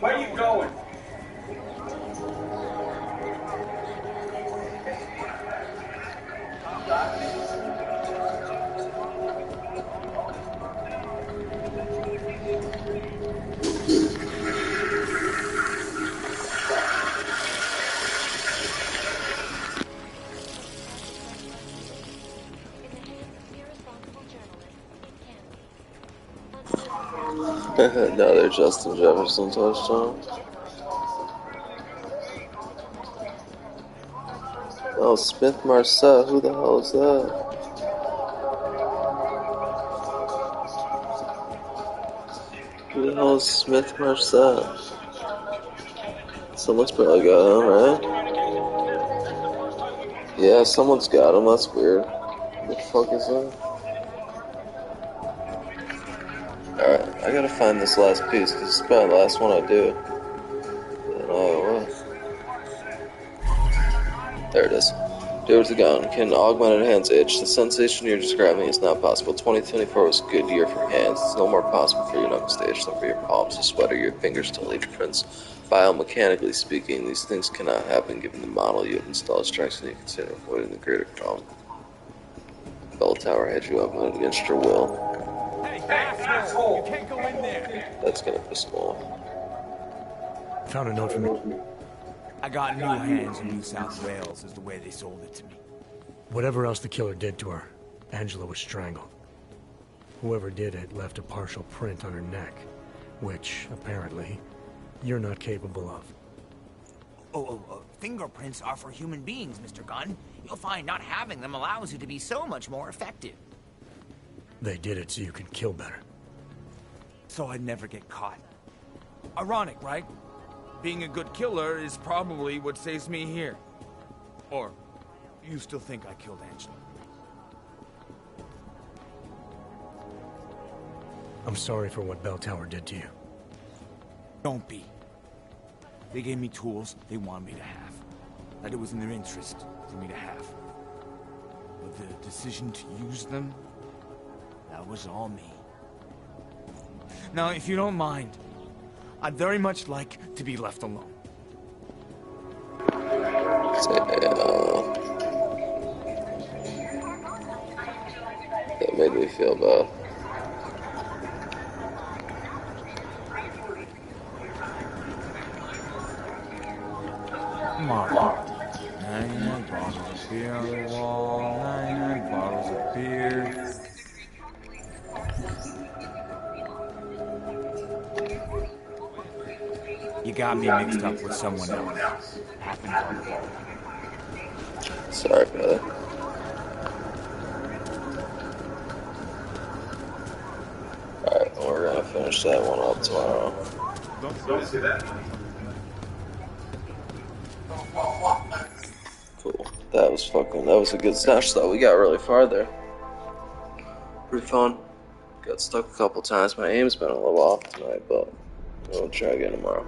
Speaker 6: Where are you going?
Speaker 5: Another Justin Jefferson touchdown. Oh, Smith Marset, who the hell is that? Who the hell is Smith Marset? Someone's probably got him, right? Yeah, someone's got him, that's weird. What the fuck is that? Alright, I gotta find this last piece, because it's probably the last one I do. There it is. Deus the gun can augment a hand's itch. The sensation you're describing is not possible. 2024 was a good year for hands. It's no more possible for your knuckle stage than for your palms to sweat or your fingers to leaf prints. Biomechanically speaking, these things cannot happen given the model you have installed strikes and you consider avoiding the greater problem. Bell Tower had you augmented against your will.
Speaker 6: Hey, asshole! You can't go in there!
Speaker 5: That's gonna piss them off.
Speaker 2: Found a note from me.
Speaker 6: I got new hands in New South Wales, is the way they sold it to me.
Speaker 2: Whatever else the killer did to her, Angela was strangled. Whoever did it left a partial print on her neck, which, apparently, you're not capable of.
Speaker 3: Fingerprints are for human beings, Mr. Gunn. You'll find not having them allows you to be so much more effective.
Speaker 2: They did it so you could kill better.
Speaker 6: So I'd never get caught. Ironic, right? Being a good killer is probably what saves me here. Or, you still think I killed Angela?
Speaker 2: I'm sorry for what Bell Tower did to you.
Speaker 6: Don't be. They gave me tools they wanted me to have. That it was in their interest for me to have. But the decision to use them, that was all me. Now, if you don't mind, I'd very much like to be left alone.
Speaker 5: That made me feel bad.
Speaker 6: Come on. 99 bottles of beer on the wall, 99 bottles of beer. You got me mixed up with someone else. Happened on the wall.
Speaker 5: Sorry, brother. Alright, we're gonna finish that one up tomorrow.
Speaker 19: Don't see that.
Speaker 5: Cool. That was a good session though. We got really far there. Pretty fun. Got stuck a couple times. My aim's been a little off tonight, but we'll try again tomorrow.